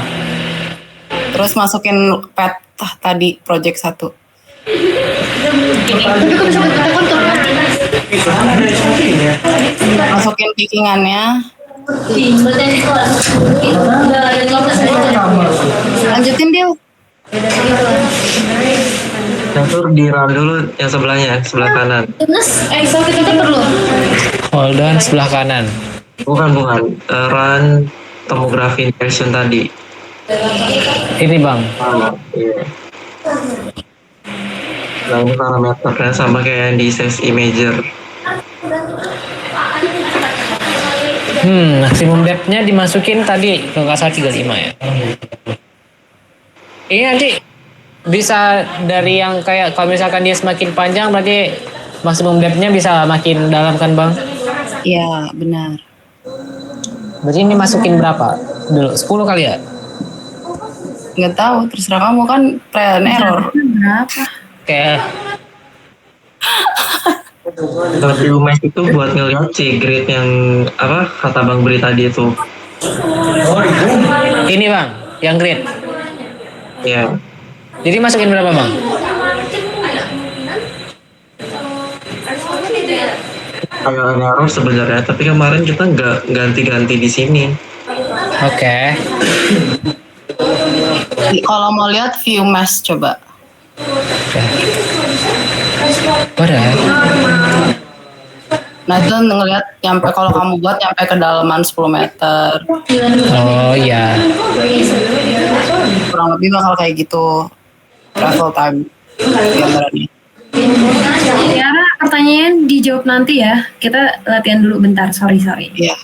Terus masukin pet tadi project 1. Tapi kok bisa buat kontur kan? Masukin pickingannya. Lanjutin dia. Nah, tuh di run dulu yang sebelahnya, sebelah kanan. Terus, kita perlu. Hold on sebelah kanan. Bukan. Run tomografi version tadi. Ini bang. Iya. Nah, ini parameternya sama kayak yang di Save Imager. Maksimum depth-nya dimasukin tadi kalau nggak salah 35 ya. Ini nanti bisa dari yang kayak kalau misalkan dia semakin panjang berarti maksimum depth-nya bisa makin dalam kan bang? Iya benar. Berarti ini masukin berapa dulu? 10 kali ya? Nggak tahu, terserah kamu kan trial and error. Berapa? Kayak Tapi Umes itu buat ngeliat si grid yang apa kata Bang Bri tadi itu. ini bang, yang grid. Ya. Jadi masukin berapa bang? Kayak error sebenarnya, tapi kemarin kita nggak ganti-ganti di sini. Oke. Kalau mau lihat view mesh coba. Udah. Nah itu ngelihat nyampe, kalau kamu buat nyampe kedalaman 10 meter. Oh iya. Kurang lebih bakal kayak gitu travel time gambarannya. Tiara, pertanyaan dijawab nanti ya. Kita latihan dulu bentar. Sorry. Iya.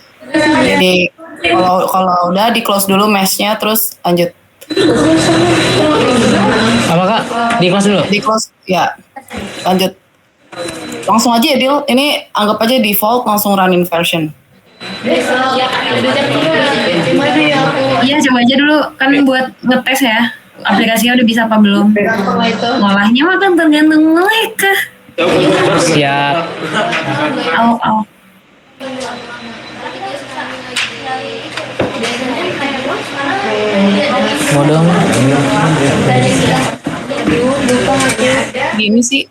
Jadi kalau udah di close dulu meshnya, terus lanjut. Apa kak? Di kelas dulu. Di close ya. Lanjut. Langsung aja ya Dil. Ini anggap aja default langsung running version. Iya, coba aja dulu. Kan buat ngetes ya. Aplikasinya udah bisa apa belum? Ngolahnya mah kan tergantung mereka. Siap. Au. Mau dong. Gini sih.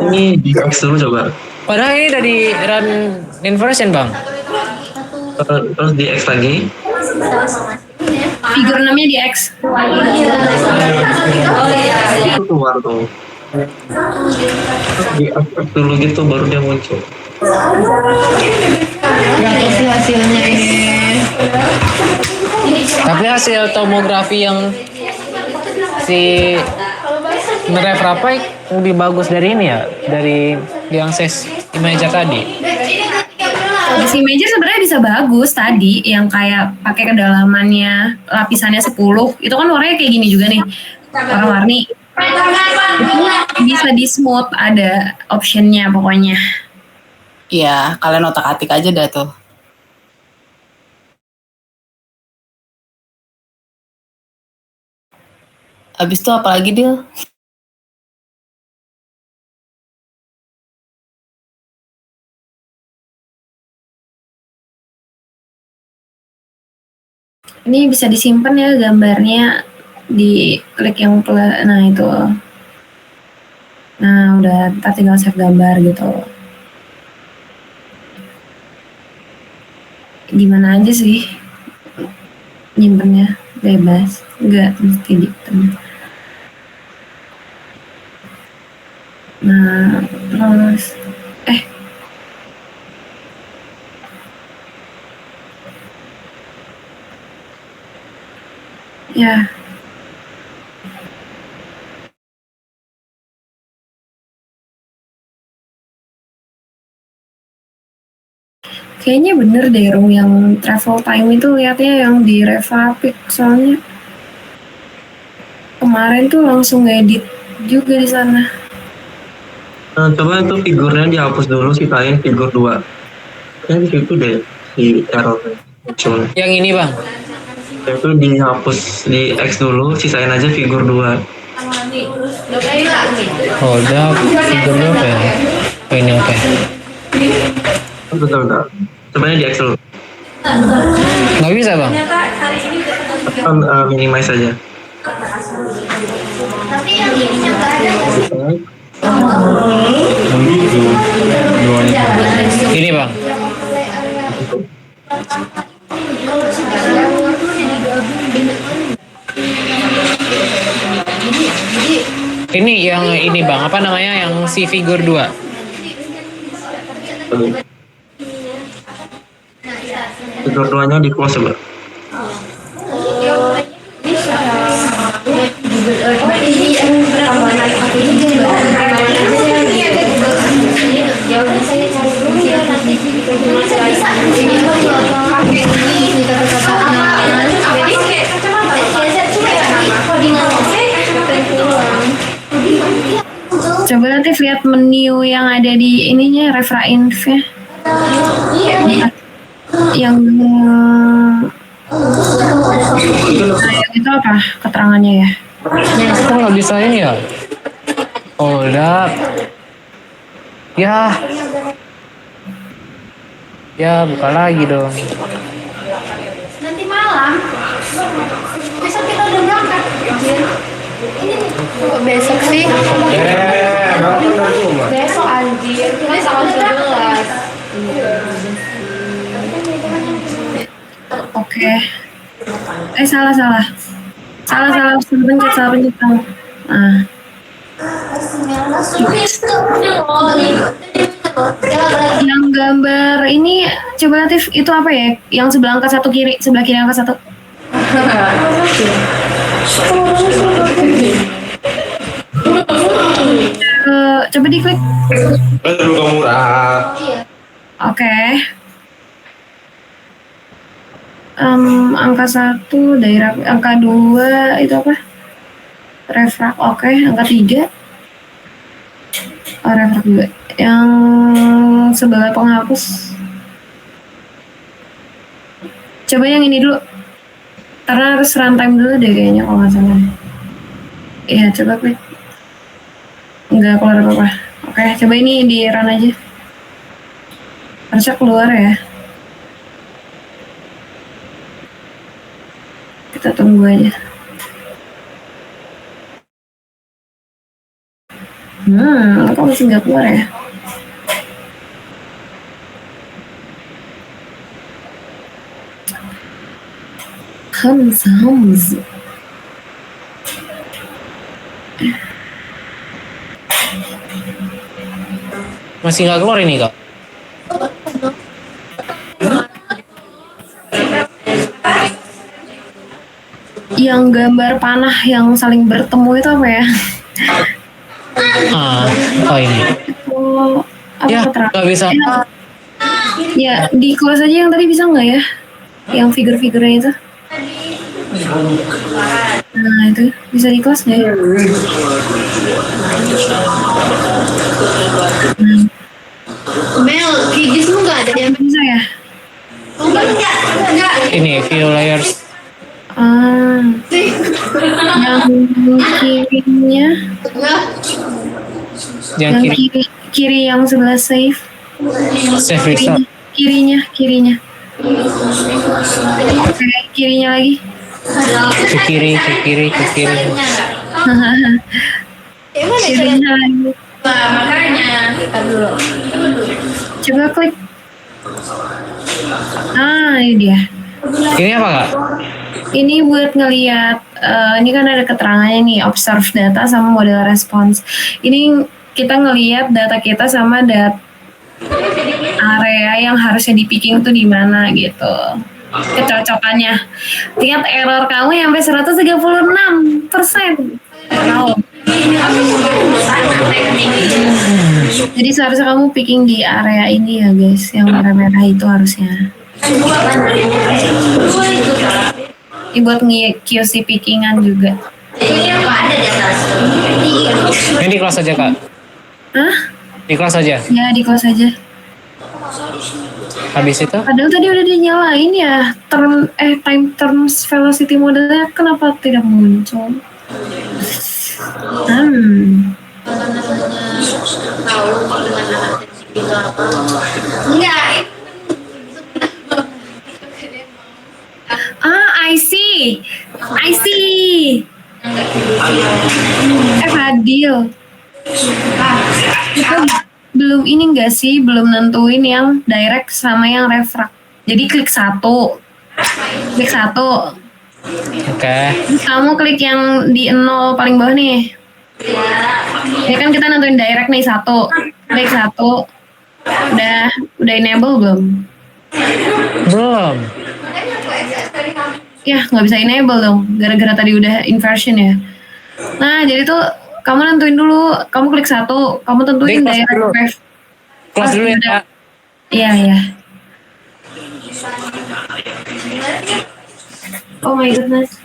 Ini di X dulu coba. Padahal ini udah di run inversion bang. Terus di X lagi. Figur 6-nya di X. Itu keluar tuh. Di X dulu gitu baru dia muncul. Hasilnya ini. Tapi hasil tomografi yang si Neref Rapai lebih bagus dari ini ya, dari yang ses Imager tadi. Si Major sebenarnya bisa bagus tadi yang kayak pakai kedalamannya lapisannya 10. Itu kan warnanya kayak gini juga nih. Warna-warni. Itu bisa di smooth, ada optionnya pokoknya. Iya, kalian otak-atik aja dah tuh. Habis itu apa lagi Dil? Ini bisa disimpan ya gambarnya, di klik yang nah itu. Nah udah, ntar tinggal save gambar gitu. Gimana aja sih nyimpennya, bebas, nggak mesti di Nah, terus ya, kayaknya bener deh Rum, yang travel time itu lihatnya yang di Revapik, soalnya kemarin tuh langsung ngedit juga di sana. Coba itu figurnya dihapus dulu, sisain figur 2. Ya di situ deh si error muncul. Yang ini bang. Itu dihapus, di X dulu, sisain aja figur 2. Hold up, figur berapa ya? Oh ini oke. Betul. Coba di X dulu. Nggak bisa bang. Kan minimize aja. Tapi yang ininya nggak ada. Ini bang. Ini yang ini bang, apa namanya yang si figur 2? Figur 2-nya di close coba. Coba nanti lihat menu yang ada di ininya, Refrainf-nya. Yang itu apa keterangannya ya? Kok nggak bisa ini ya? Hold up. Ya buka lagi dong. Nanti malam. Besok kita udah berangkat. Ini besok sih. Besok anjir. Ini sama 11. Oke. Salah pencet. Nah, yang gambar ini coba Latif, itu apa ya? Yang sebelah angka 1 kiri, sebelah kiri angka 1. Coba diklik. Oke. Angka 1 daerah, angka 2 itu apa? Refrak. Oke, angka 3. Refrak juga. Yang sebelah penghapus. Coba yang ini dulu. Karena harus runtime dulu deh kayaknya kalau nggak salah. Iya, coba klik. Nggak keluar apa-apa. Oke, coba ini di run aja. Harusnya keluar ya. Kita tunggu aja. Kok masih nggak keluar ya? Hamz. Masih nggak keluar ini kak? Yang gambar panah yang saling bertemu itu apa ya? Oh ini. Itu apa Ya keterangan? nggak bisa. Ya, di close aja yang tadi bisa nggak ya? Yang figur-figurnya itu. Nah, itu bisa di close nggak ya? Mel, Kijis lu nggak ada yang Bisa ya? enggak. Ini view layers. Yang kirinya, Yang yang kiri kiri yang sebelah save. save result. Kirinya. Oke, kirinya lagi. Ke kiri. Kirinya lagi. Makanya. Coba klik. Ini dia. Ini apa kak? Ini buat ngelihat, ini kan ada keterangannya nih, observe data sama model response. Ini kita ngelihat data kita sama area yang harusnya di picking tuh di mana gitu. Kecocokannya. Tingkat error kamu sampai 136%. Wow. Jadi seharusnya kamu picking di area ini ya guys, yang merah-merah itu harusnya. Ini buat QC pickingan juga. Ini di kelas aja kak. Hah? Di kelas aja. Ya di close aja. Habis itu? Padahal tadi udah dinyalain ya. Time turns velocity modenya kenapa tidak muncul? Enggak. I see. Fadil. Kita belum ini enggak sih, belum nentuin yang direct sama yang refract. Jadi klik satu. Oke. Terus kamu klik yang di 0 paling bawah nih. Ini kan kita nentuin direct nih satu. Klik satu. Udah enable belum? Belum. Ya nggak bisa enable dong, gara-gara tadi udah inversion ya. Nah jadi tuh kamu nentuin dulu, kamu klik satu, kamu tentuin Di kelas direct dulu. wave. Kelas dulu ya kak. Iya. Oh my goodness.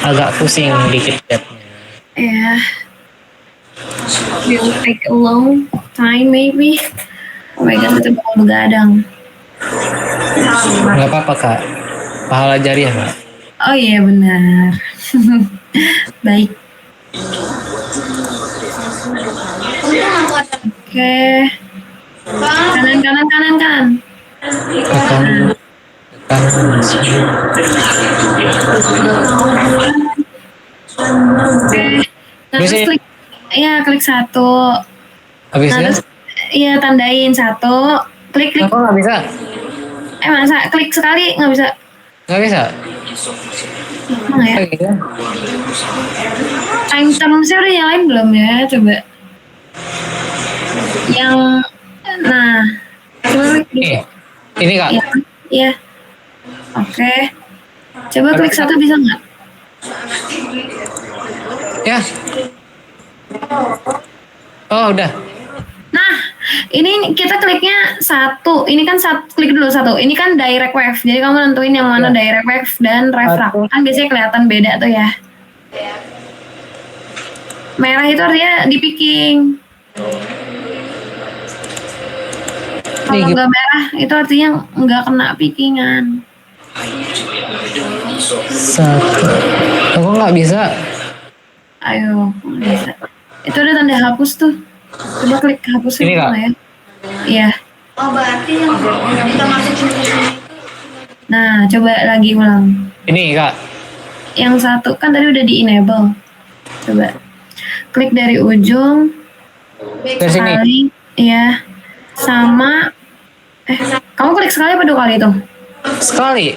Agak pusing dikit ya. Yeah. Will take a long time maybe. Oh my god, itu bakal begadang. Nggak apa-apa kak. Pahala jariah kak. Oh iya benar. Baik. Oke. Kanan. Oke. Nah, Bisa terus ya? klik. Iya, klik satu. Habis Nah, ya? terus iya tandain satu. Klik. Kenapa nggak bisa? Masa klik sekali nggak bisa? Nggak bisa? Emang ya? Kayak gitu. Time termsnya udah nyalain belum ya? Coba. Yang, nah, coba klik dulu. Ini kak. Iya. Oke. Coba klik satu bisa nggak? Ya. Oh udah. Nah, ini kita kliknya satu. Ini kan klik dulu satu. Ini kan direct wave. Jadi kamu nentuin yang mana direct wave dan refract. Satu. Kan biasanya kelihatan beda tuh ya. Merah itu artinya di picking. Kalau Nih, nggak merah itu artinya nggak kena pickingan. Satu. Kok nggak bisa? Ayo, bisa. Itu ada tanda hapus tuh. Coba klik hapus Ini, itu Kak? ya. Iya. Oh berarti yang kita masukin ke sini. Nah, coba lagi ulang. Ini kak. Yang satu kan tadi udah di enable. Coba klik dari ujung Dari sini. sekali, iya. Sama kamu klik sekali apa 2 kali tuh? Sekali.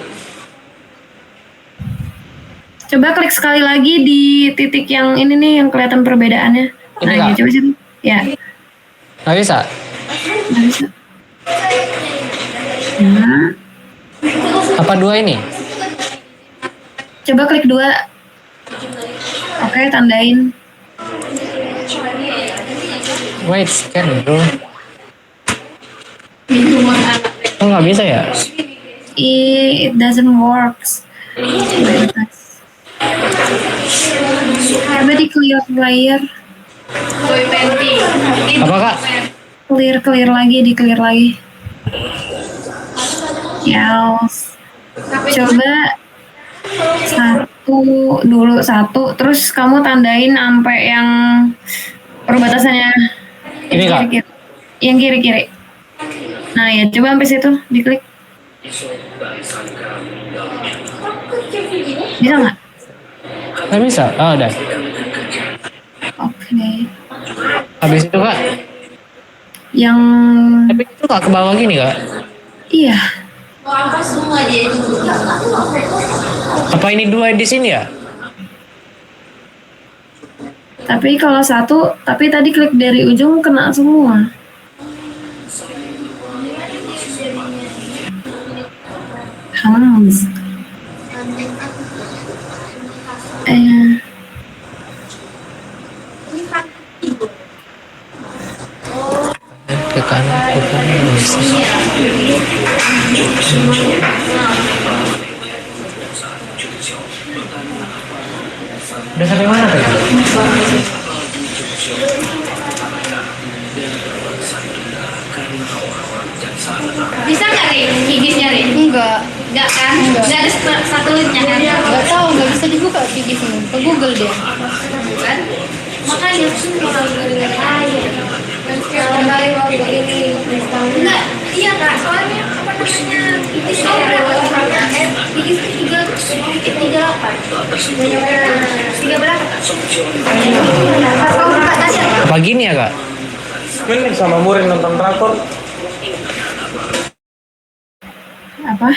Coba klik sekali lagi di titik yang ini nih yang kelihatan perbedaannya. Ini, Nah, Kak? ini coba situ. Ya, Nggak bisa. nggak bisa. Nah, Apa dua ini? coba klik 2. Oke, tandain. Wait, scan bro. Oh nggak bisa ya? It doesn't works. Coba di clear player. Apa kak? Clear lagi, di clear lagi. Yes. Coba satu, terus kamu tandain sampai yang perbatasannya. Ini, Kak? Kiri-kiri. Yang kiri-kiri. Nah ya, coba sampai situ, diklik. Bisa nggak? Nggak bisa. Oh udah. Oke. Habis itu kak. Yang Tapi itu kak ke bawah gini kak. iya. Apa semua jadi Apa ini dua di sini ya? Tapi kalau satu, tapi tadi klik dari ujung kena semua. Hans. Ke kanan, ke kanan. Bisa. Udah sampai mana tadi? Bisa nggak Rin? Gigisnya Rin? Enggak kan? Enggak ada satelitnya kan? Gak tahu, nggak bisa dibuka gigisnya. Ke Google dia. Kan? Makanya semua gara-gara air. Enggak, iya kak. Soalnya apa namanya? Gigis gigis tiga delapan. Tiga berapa? Pas kamu buka tadi apa? Pagi ini ya kak? Ini sama Murin nonton drakor. Apa?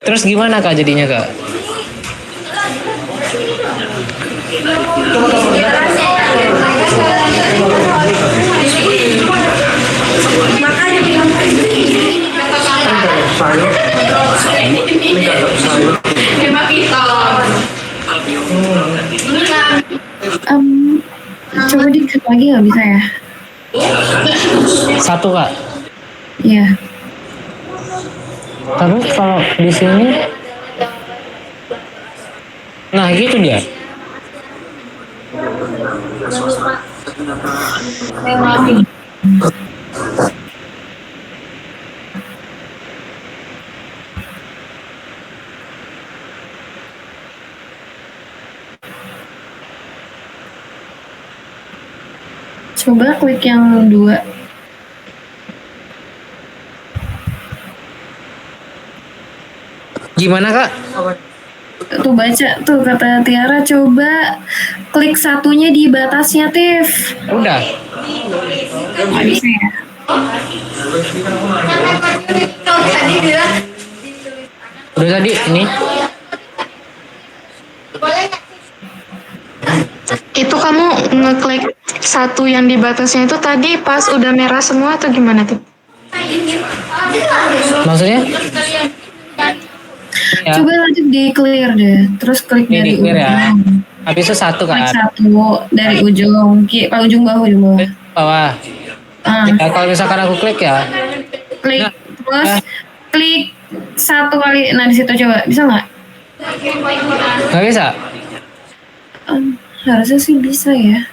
Terus gimana kak jadinya kak? Coba diklik lagi nggak bisa ya? Satu kak. Iya. Tapi kalau di sini, nah gitu dia. Coba klik yang 2. Gimana kak? Tuh baca tuh kata Tiara, coba klik satunya di batasnya Tiff. Udah. Nggak bisa ya? Kalau tadi bilang Udah tadi ini. Itu kamu ngeklik satu yang di batasnya itu tadi pas udah merah semua atau gimana tuh? Maksudnya? Ya. Coba lanjut di clear deh, terus klik Ini dari clear ya. ujung. Habis itu satu Klik kan. satu dari ujung, ujung bawah, ujung bawah. Bawah. Ah, Ya, kalau misalkan aku klik ya. klik Nah, terus nah. klik satu kali. Nah di situ coba, bisa nggak? Nggak bisa? Harusnya sih bisa ya.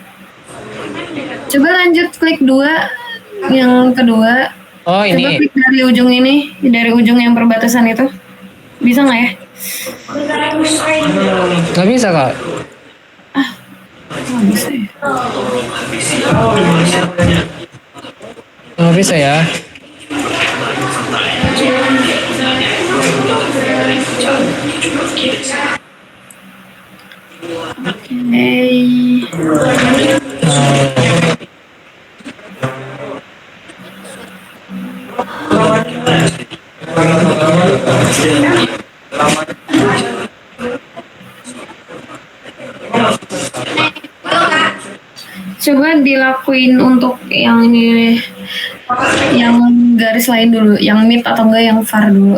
Coba lanjut klik 2 yang kedua. Oh Coba ini. klik dari ujung ini, dari ujung yang perbatasan itu. Bisa nggak ya? Nggak bisa kak. Nggak bisa ya. Nggak bisa ya. Hey. Coba dilakuin untuk yang ini deh. Yang garis lain dulu, yang mid atau enggak yang far dulu.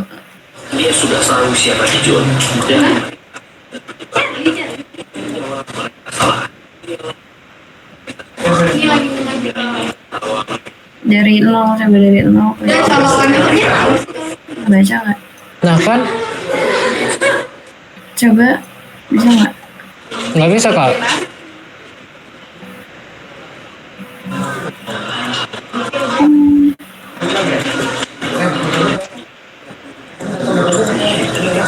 Dia sudah tahu siapa Jun dan Dari 0 sampai dari 0. Dan kalau kami Baca nggak? Nah kan, Coba bisa nggak? nggak bisa kak.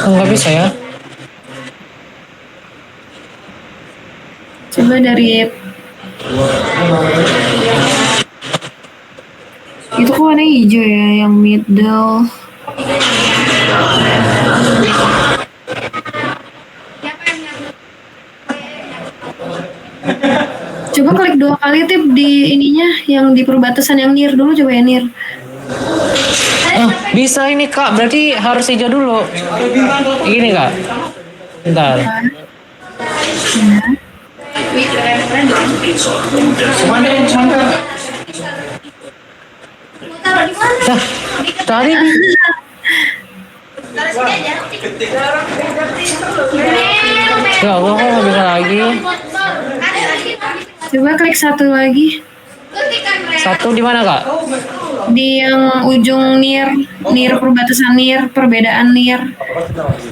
Nggak bisa ya. Coba dari itu kok warna hijau ya, yang middle. Coba klik 2 kali tip di ininya, yang di perbatasan yang near dulu, coba ya near. Oh, bisa ini kak, berarti harus hijau dulu. Gini kak. Bentar. Nah, tadi ya Allah kok nggak bisa lagi. Coba klik 1 lagi. Satu di mana kak? Di yang ujung near, near perbatasan near, perbedaan near.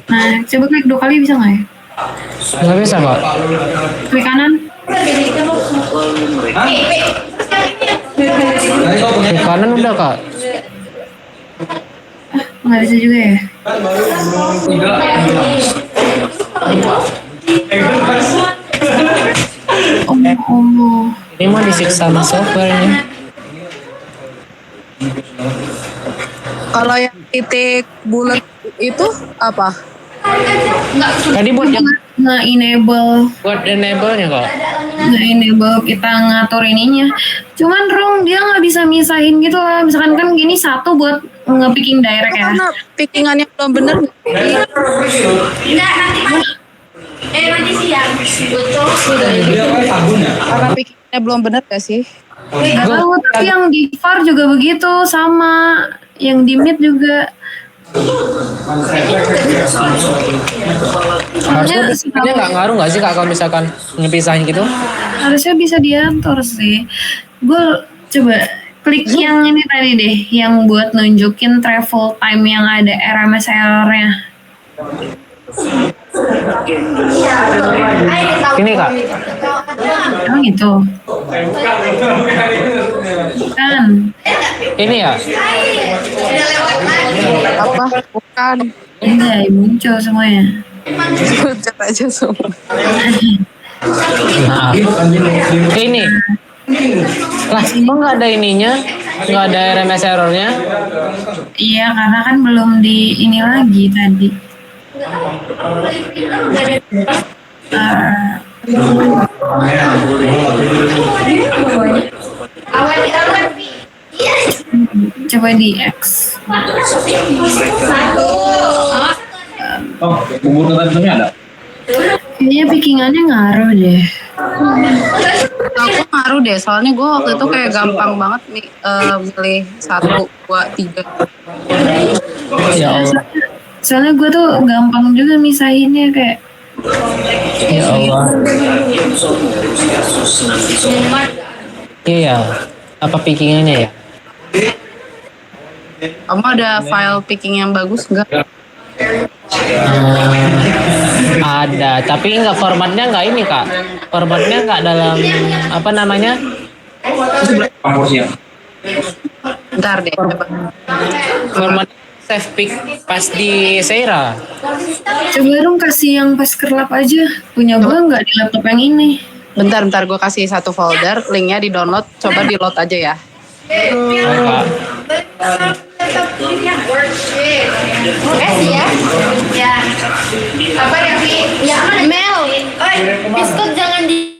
Nah, coba klik 2 kali bisa nggak ya? Nggak bisa kak. Klik kanan. Di kanan udah kak. Nggak bisa juga ya? Oh. Ini mah disiksa sama softwarenya. Kalau yang titik bulat itu apa? Tadi buat yang Nge-enable enable-nya kak. kita ngatur ininya. Cuman Rung dia nggak bisa misahin gitu lah. Misalkan kan gini 1 buat nge-picking direct Itu ya. karena pickingannya belum bener. nanti siang. Betul. Karena pickingnya belum bener gak sih? Gak tahu, tapi yang di far juga begitu, sama yang di mid juga. Harusnya pikirannya nggak ngaruh nggak sih kak kalau misalkan ngepisahin gitu? Harusnya bisa diatur sih. Gue coba klik yang ini tadi deh, yang buat nunjukin travel time yang ada RMS error-nya. Ini kak. Emang gitu. Kan. Ini ya. Apa? Bukan. Enggak, muncul semuanya. Cat aja semua. Nah, ini. Lah, kok nggak ada ininya? Nggak ada RMS errornya? Iya, karena kan belum di ini lagi tadi. Coba di X. Oh, bubur ketan ada? Kayaknya pickingannya ngaruh deh. Aku ngaruh deh, soalnya gue waktu itu kayak gampang banget milih 1, 2, 3. Ya Allah. Soalnya gue tuh gampang juga misahinnya kayak. Ya Allah. Iya. Apa pickingannya ya? Kamu ada file picking yang bagus nggak? Ada, tapi nggak formatnya nggak ini kak. Formatnya nggak dalam apa namanya? Pamornya. Bentar deh, coba. Format save pick pas di Seira. Coba dong kasih yang pas kerlap aja. Punya gue nggak di laptop yang ini. Bentar, gue kasih 1 folder, linknya di download, coba di load aja ya. Kak. Kasih ya. Ya. Apa ya, Vi? Ya, Mel. Biskuit jangan di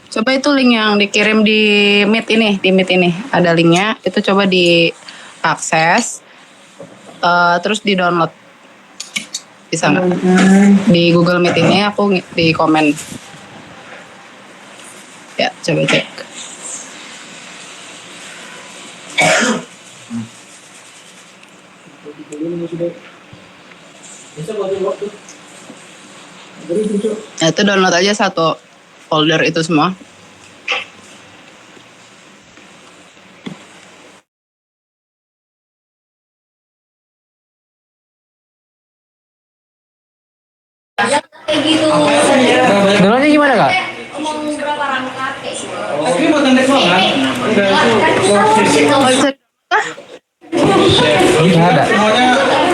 Coba itu link yang dikirim di Meet ini ada linknya. Itu coba diakses, terus di download. Bisa nggak? Di Google Meet ini aku di komen. Ya, coba cek. Nah, itu download aja satu folder itu semua. Kayak gitu. Downloadnya gimana kak? Ngomong berapa rangkaian kayak gitu. Tapi buat tendek banget. Oh, bisa. Nggak ada. Semuanya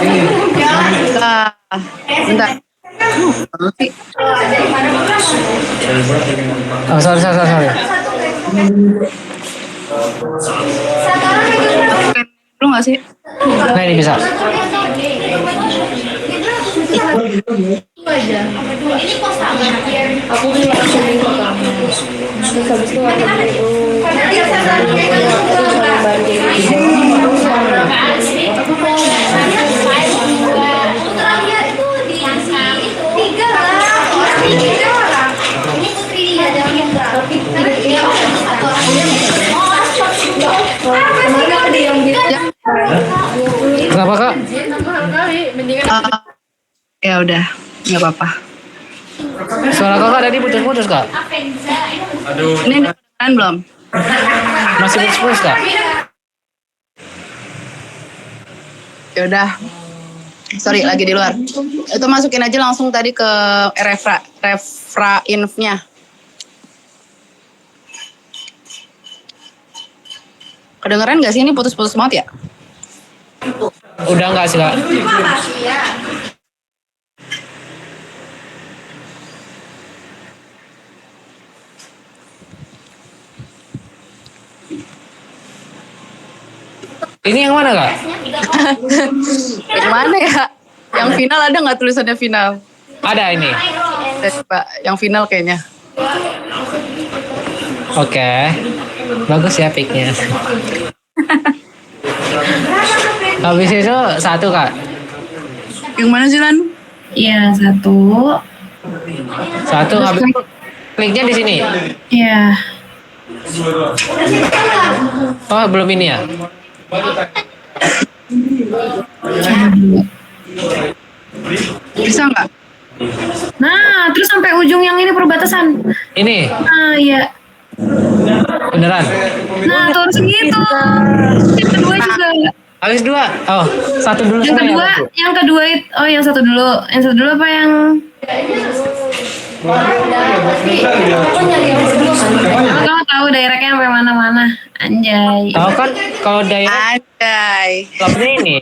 ini. Bentar. Apa sih? Oh, sorry. Lu nggak sih? Nah ini bisa. Ini kos tangan. Aku beli langsung di kamu. Terus habis itu aku beli terakhir itu di itu 3 lah. Ini putri dia ada yang tapi dia satu orang. Kenapa kak? Ya udah, nggak apa-apa. Suara kakak tadi putus-putus kak? Ini kedengeran belum? Masih putus-putus kak? Ya udah. Sorry, lagi di luar. Itu masukin aja langsung tadi ke refra inf-nya. Kedengeran nggak sih ini putus-putus banget ya? Udah nggak sih kak? Ini yang mana kak? Yang mana ya? Yang final ada nggak tulisannya final? Ada ini. Coba yang final kayaknya. Oke. Bagus ya picknya. Habis itu satu kak. Yang mana sih Lan? Iya, satu. Satu habis itu kliknya di sini. Iya. Oh belum ini ya? Bisa nggak? Nah, terus sampai ujung yang ini perbatasan. Ini Nah, iya. beneran. Nah, tuh harus gitu. Yang kedua juga. Habis dua. Oh satu dulu. Yang sama kedua, Bu? yang kedua itu, oh yang satu dulu. Yang satu dulu apa yang? Kamu tahu daerahnya sampai mana-mana, anjay. Tahu kan kalau daerah Andai. klubnya ini.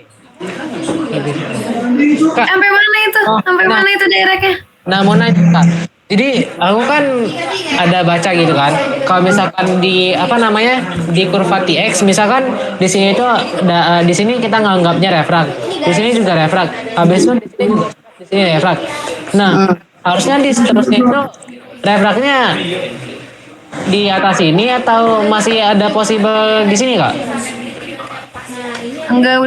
Kak, Sampai mana itu? Sampai nah. mana itu daerahnya? nah mau nanya kak. Jadi aku kan ada baca gitu kan. Kalau misalkan di apa namanya di kurva TX, misalkan di sini itu di sini kita nganggapnya refrak, di sini juga refrak. Habis itu di sini refrak. Nah harusnya di seterusnya itu refraknya di atas ini atau masih ada possible di sini kak? Enggak,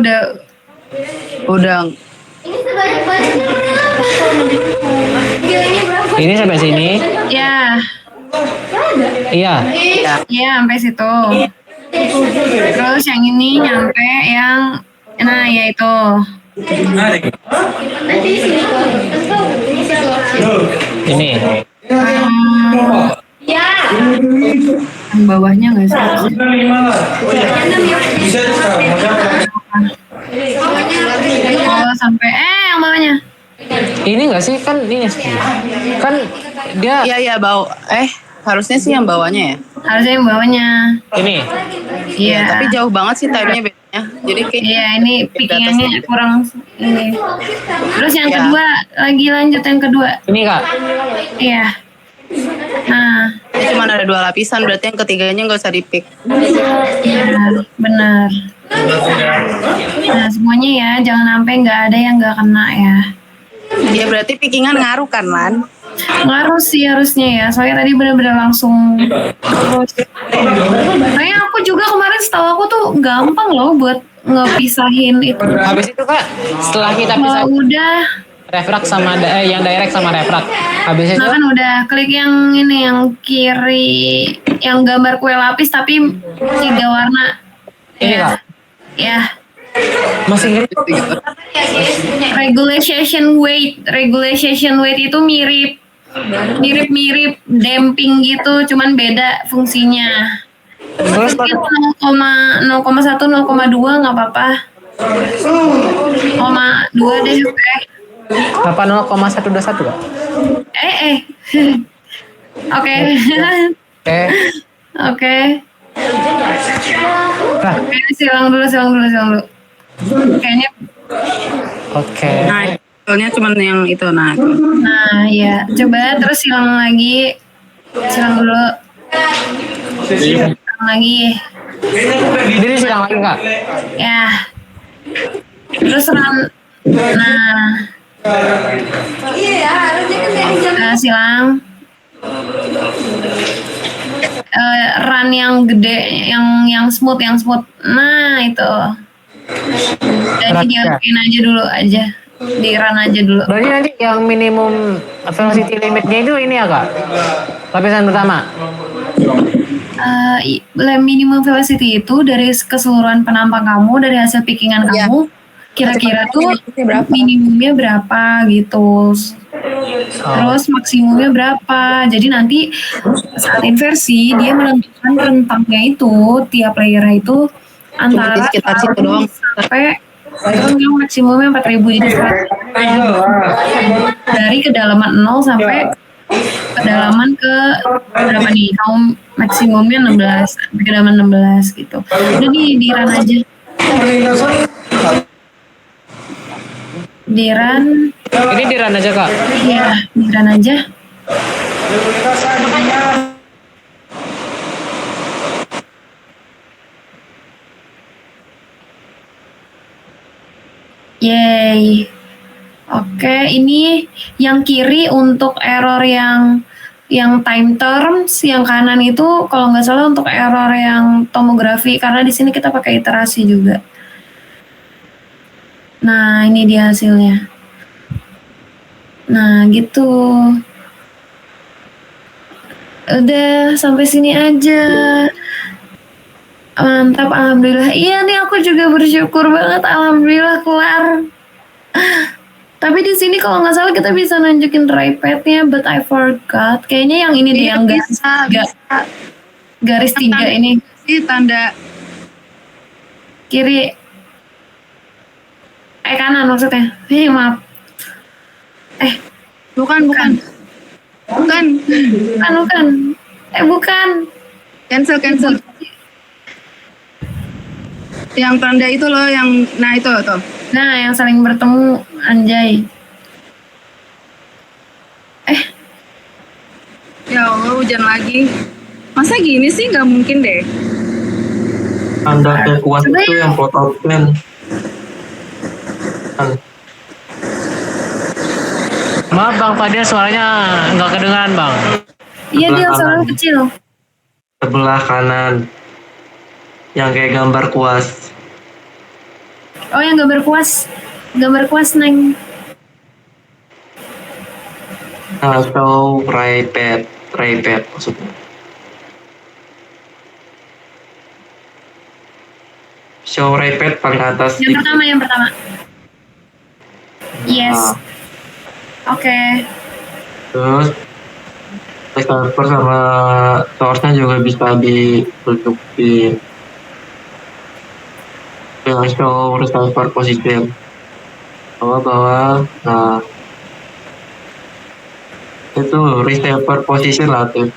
Udah. Ini sebanyak-banyaknya berapa? Nilainya berapa? Ini sampai sini. ya, Iya. ya sampai situ. Terus yang ini nyampe yang, nah ya itu. Nanti di sini kok. Ini situasi. Ini. Ya. Yang bawahnya nggak sih? Bisa sekarang. Oh sampai yang bawahnya. Ini enggak sih kan ini kan dia Iya bau. Harusnya sih yang bawahnya ya. Harusnya yang bawahnya. ini. Iya. Tapi jauh banget sih time-nya bedanya. Jadi kayak Iya ini pickingannya kurang ini. Terus yang Ya. kedua lagi lanjut yang kedua. Ini kak. Iya. Nah, cuma ada 2 lapisan, berarti yang ketiganya nggak usah di-pick. benar. Nah semuanya ya, jangan sampai nggak ada yang nggak kena ya. Ya berarti pickingan ngaruh kan Lan? Ngaruh sih harusnya ya, soalnya tadi benar-benar langsung terus. Kayaknya aku juga kemarin setahu aku tuh gampang loh buat ngepisahin itu. Habis itu Kak, setelah kita pisah Kalau udah, refrak sama yang direct sama refrak. Habis itu nah kan udah klik yang ini yang kiri, yang gambar kue lapis tapi 3 warna. ini Kak, Ya, masih ngirit. regulation weight itu mirip damping gitu, cuman beda fungsinya. Terus Mungkin 0,1 0,2 nggak apa-apa. 0,2 deh. apa 0,121 Kak? Oke. Oke. Oke. Nah, Oke, silang dulu. Kayaknya, oke. Nah, soalnya cuman yang itu. Nah, itu. nah ya, coba terus silang lagi. Silang dulu. Silang lagi. Jadi silang lagi Kak. Ya. Terus run. Nah, silang. Run yang gede, yang smooth. Nah, itu. Jadi diapain aja dulu aja. Di run aja dulu. Berarti nanti yang minimum velocity limitnya itu ini ya Kak? Lapisan pertama. Minimum velocity itu dari keseluruhan penampang kamu, dari hasil pickingan Iya. kamu, kira-kira tuh Minimumnya berapa? minimumnya berapa gitu. Terus maksimumnya berapa. Jadi nanti saat inversi dia menentukan rentangnya itu tiap layer itu antara di sekitar situ doang. sampai yang maksimumnya 4000, jadi dari kedalaman 0 sampai kedalaman ke berapa nih? Kamu maksimumnya 16, sampai kedalaman 16 gitu. Jadi di run aja. Di run, Ini di run aja Kak. ya di run aja. Yay. Oke, ini yang kiri untuk error yang time terms, yang kanan itu kalau nggak salah untuk error yang tomografi, karena di sini kita pakai iterasi juga. Nah, ini dia hasilnya. Nah, gitu. Udah sampai sini aja. Mantap, alhamdulillah. Iya nih, aku juga bersyukur banget, alhamdulillah kelar. Tapi di sini kalau nggak salah kita bisa nunjukin try-pad-nya, but I forgot. Kayaknya yang ini deh, yang garis 3 ini. Ini tanda Kiri. Kanan maksudnya. Maaf. bukan. Bukan. Bukan. Cancel. Yang tanda itu loh, yang nah itu tuh. Nah, yang saling bertemu, anjay. Ya Allah, hujan lagi. Masa gini sih? Nggak mungkin deh. Tanda kekuat itu yang photo plan. Maaf Bang Fadil, suaranya nggak kedengaran Bang. Iya, dia Sebelah suara kanan. kecil. Sebelah kanan. Yang kayak gambar kuas. Oh, yang gambar kuas, Neng. Nah, show try-pad maksudnya. Show try-pad paling atas. Yang pertama. Yes. Nah, Oke. terus server sama source-nya juga bisa ditunjukin. Yang show receiver position. Bawah. Nah, itu receiver position lah tuh.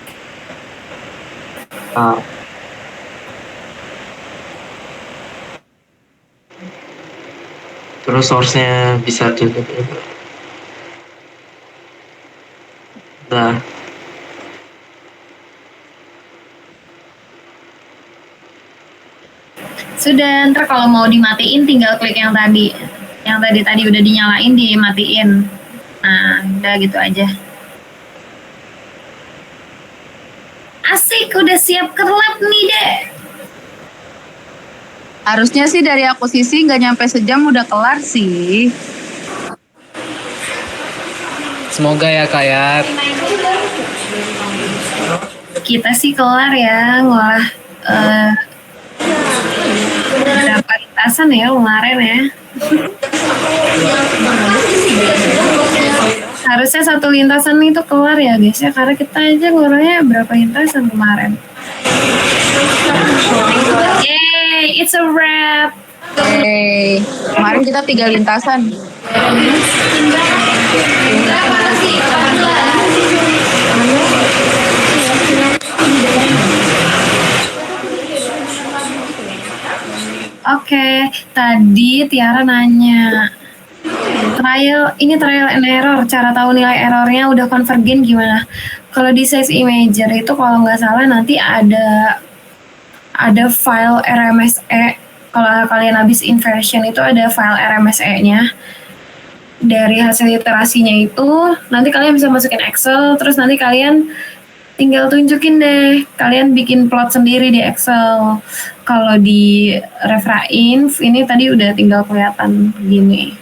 Nah, terus source-nya bisa dilihat. Nah, Sudah, ntar kalau mau dimatiin tinggal klik yang tadi. Yang tadi udah dinyalain, dimatiin. Nah, udah gitu aja. cantik, udah siap ke lab nih deh. Harusnya sih dari aku sisi nggak nyampe sejam udah kelar sih. Semoga ya Kak ya. Kita sih kelar ya ngolah berapa lintasan ya kemarin ya. Harusnya satu lintasan itu kelar ya guys ya, karena kita aja ngolahnya berapa lintasan kemarin. Yay, it's a wrap. Hey, kemarin kita 3 lintasan. Oke, tadi Tiara nanya trial and error, cara tahu nilai errornya udah convergen gimana? Kalau di size imager itu kalau nggak salah nanti ada file RMSE. Kalau kalian habis inversion itu ada file RMSE-nya. Dari hasil iterasinya itu nanti kalian bisa masukin Excel, terus nanti kalian tinggal tunjukin deh, kalian bikin plot sendiri di Excel. Kalau di RefraInf ini tadi udah tinggal kelihatan gini.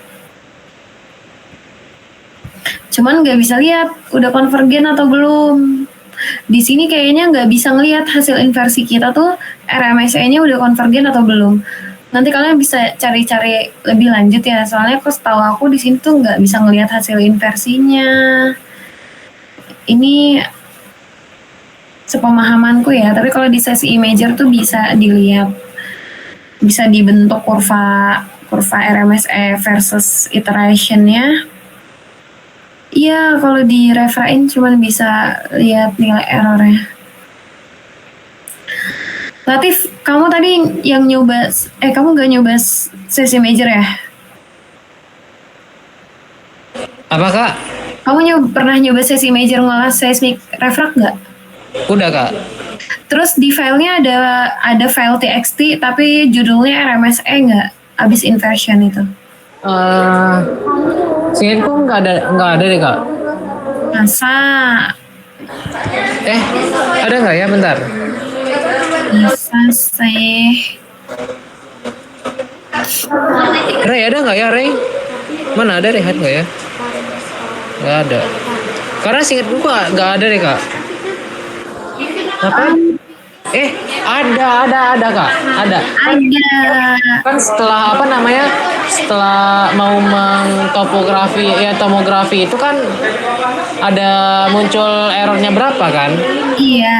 Cuman nggak bisa lihat udah konvergen atau belum. Di sini kayaknya nggak bisa ngelihat hasil inversi kita tuh RMSE-nya udah konvergen atau belum. Nanti kalian bisa cari-cari lebih lanjut ya, soalnya setahu aku di sini tuh nggak bisa ngelihat hasil inversinya. Ini sepemahamanku ya, tapi kalau di sesi imager tuh bisa dilihat, bisa dibentuk kurva RMSE versus iterationnya. Iya, kalau di refrain cuma bisa lihat nilai errornya. Latif, kamu tadi yang nyoba, kamu nggak nyoba sesi major ya? Apa Kak? Kamu pernah nyoba sesi major ngolah seismic refract nggak? Udah Kak. Terus di filenya ada file txt tapi judulnya RMSE nggak? Abis inversion itu. Seingatku nggak ada deh Kak. Masa? Ada nggak ya? Bentar. Bisa sih. Ray ada nggak ya Ray? Mana ada Rehat nggak ya? Nggak ada. Karena seingatku nggak ada deh Kak. Apa? Ada Kak. Ada. Kan setelah setelah mau tomografi itu kan ada muncul errornya berapa kan? Iya.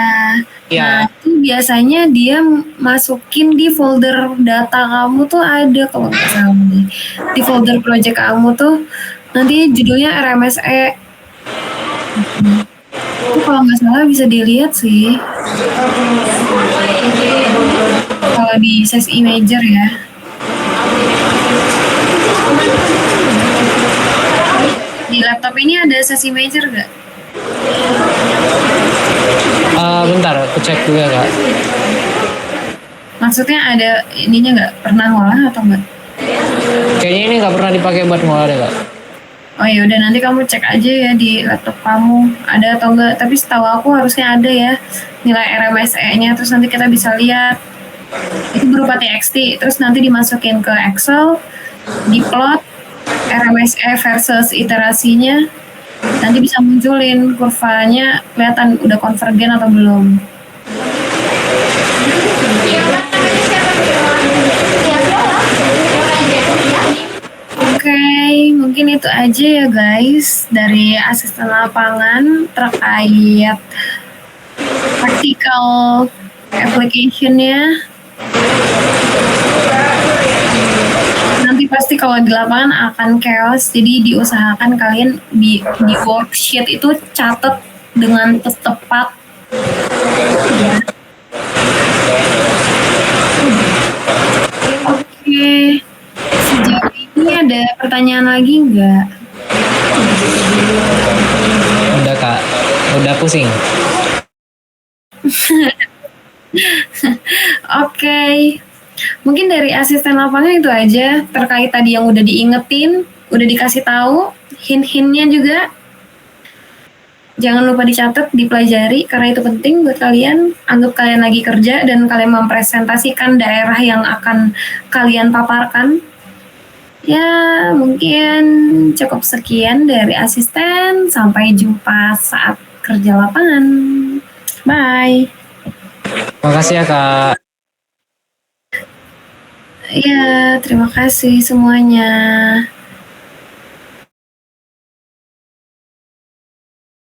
Ya. Nah, itu biasanya dia masukin di folder data kamu tuh ada kalau nggak salah nih. Di folder project kamu tuh nanti judulnya RMSE. Itu kalau nggak salah bisa dilihat sih. Kalau di size imager ya. Di laptop ini ada size imager nggak? Bentar, aku cek dulu ya Kak. Maksudnya ada ininya nggak? Pernah ngolah atau nggak? Kayaknya ini nggak pernah dipakai buat ngolah deh Kak. Oh ya udah, nanti kamu cek aja ya di laptop kamu ada atau enggak. Tapi setahu aku harusnya ada ya nilai RMSE-nya, terus nanti kita bisa lihat itu berupa txt, terus nanti dimasukin ke Excel, diplot RMSE versus iterasinya, nanti bisa munculin kurvanya, kelihatan udah konvergen atau belum. Oke, mungkin itu aja ya guys dari asisten lapangan terkait practical application-nya. Nanti pasti kalau di lapangan akan chaos, jadi diusahakan kalian di worksheet itu catat dengan tepat. Oke, sejauh ini ada pertanyaan lagi nggak? Udah Kak, udah pusing. Oke, mungkin dari asisten lapangan itu aja terkait tadi yang udah diingetin, udah dikasih tahu, hint-hintnya juga. Jangan lupa dicatat, dipelajari karena itu penting buat kalian. Anggap kalian lagi kerja dan kalian mempresentasikan daerah yang akan kalian paparkan. Ya, mungkin cukup sekian dari asisten. Sampai jumpa saat kerja lapangan. Bye. Makasih ya Kak. Ya, terima kasih semuanya.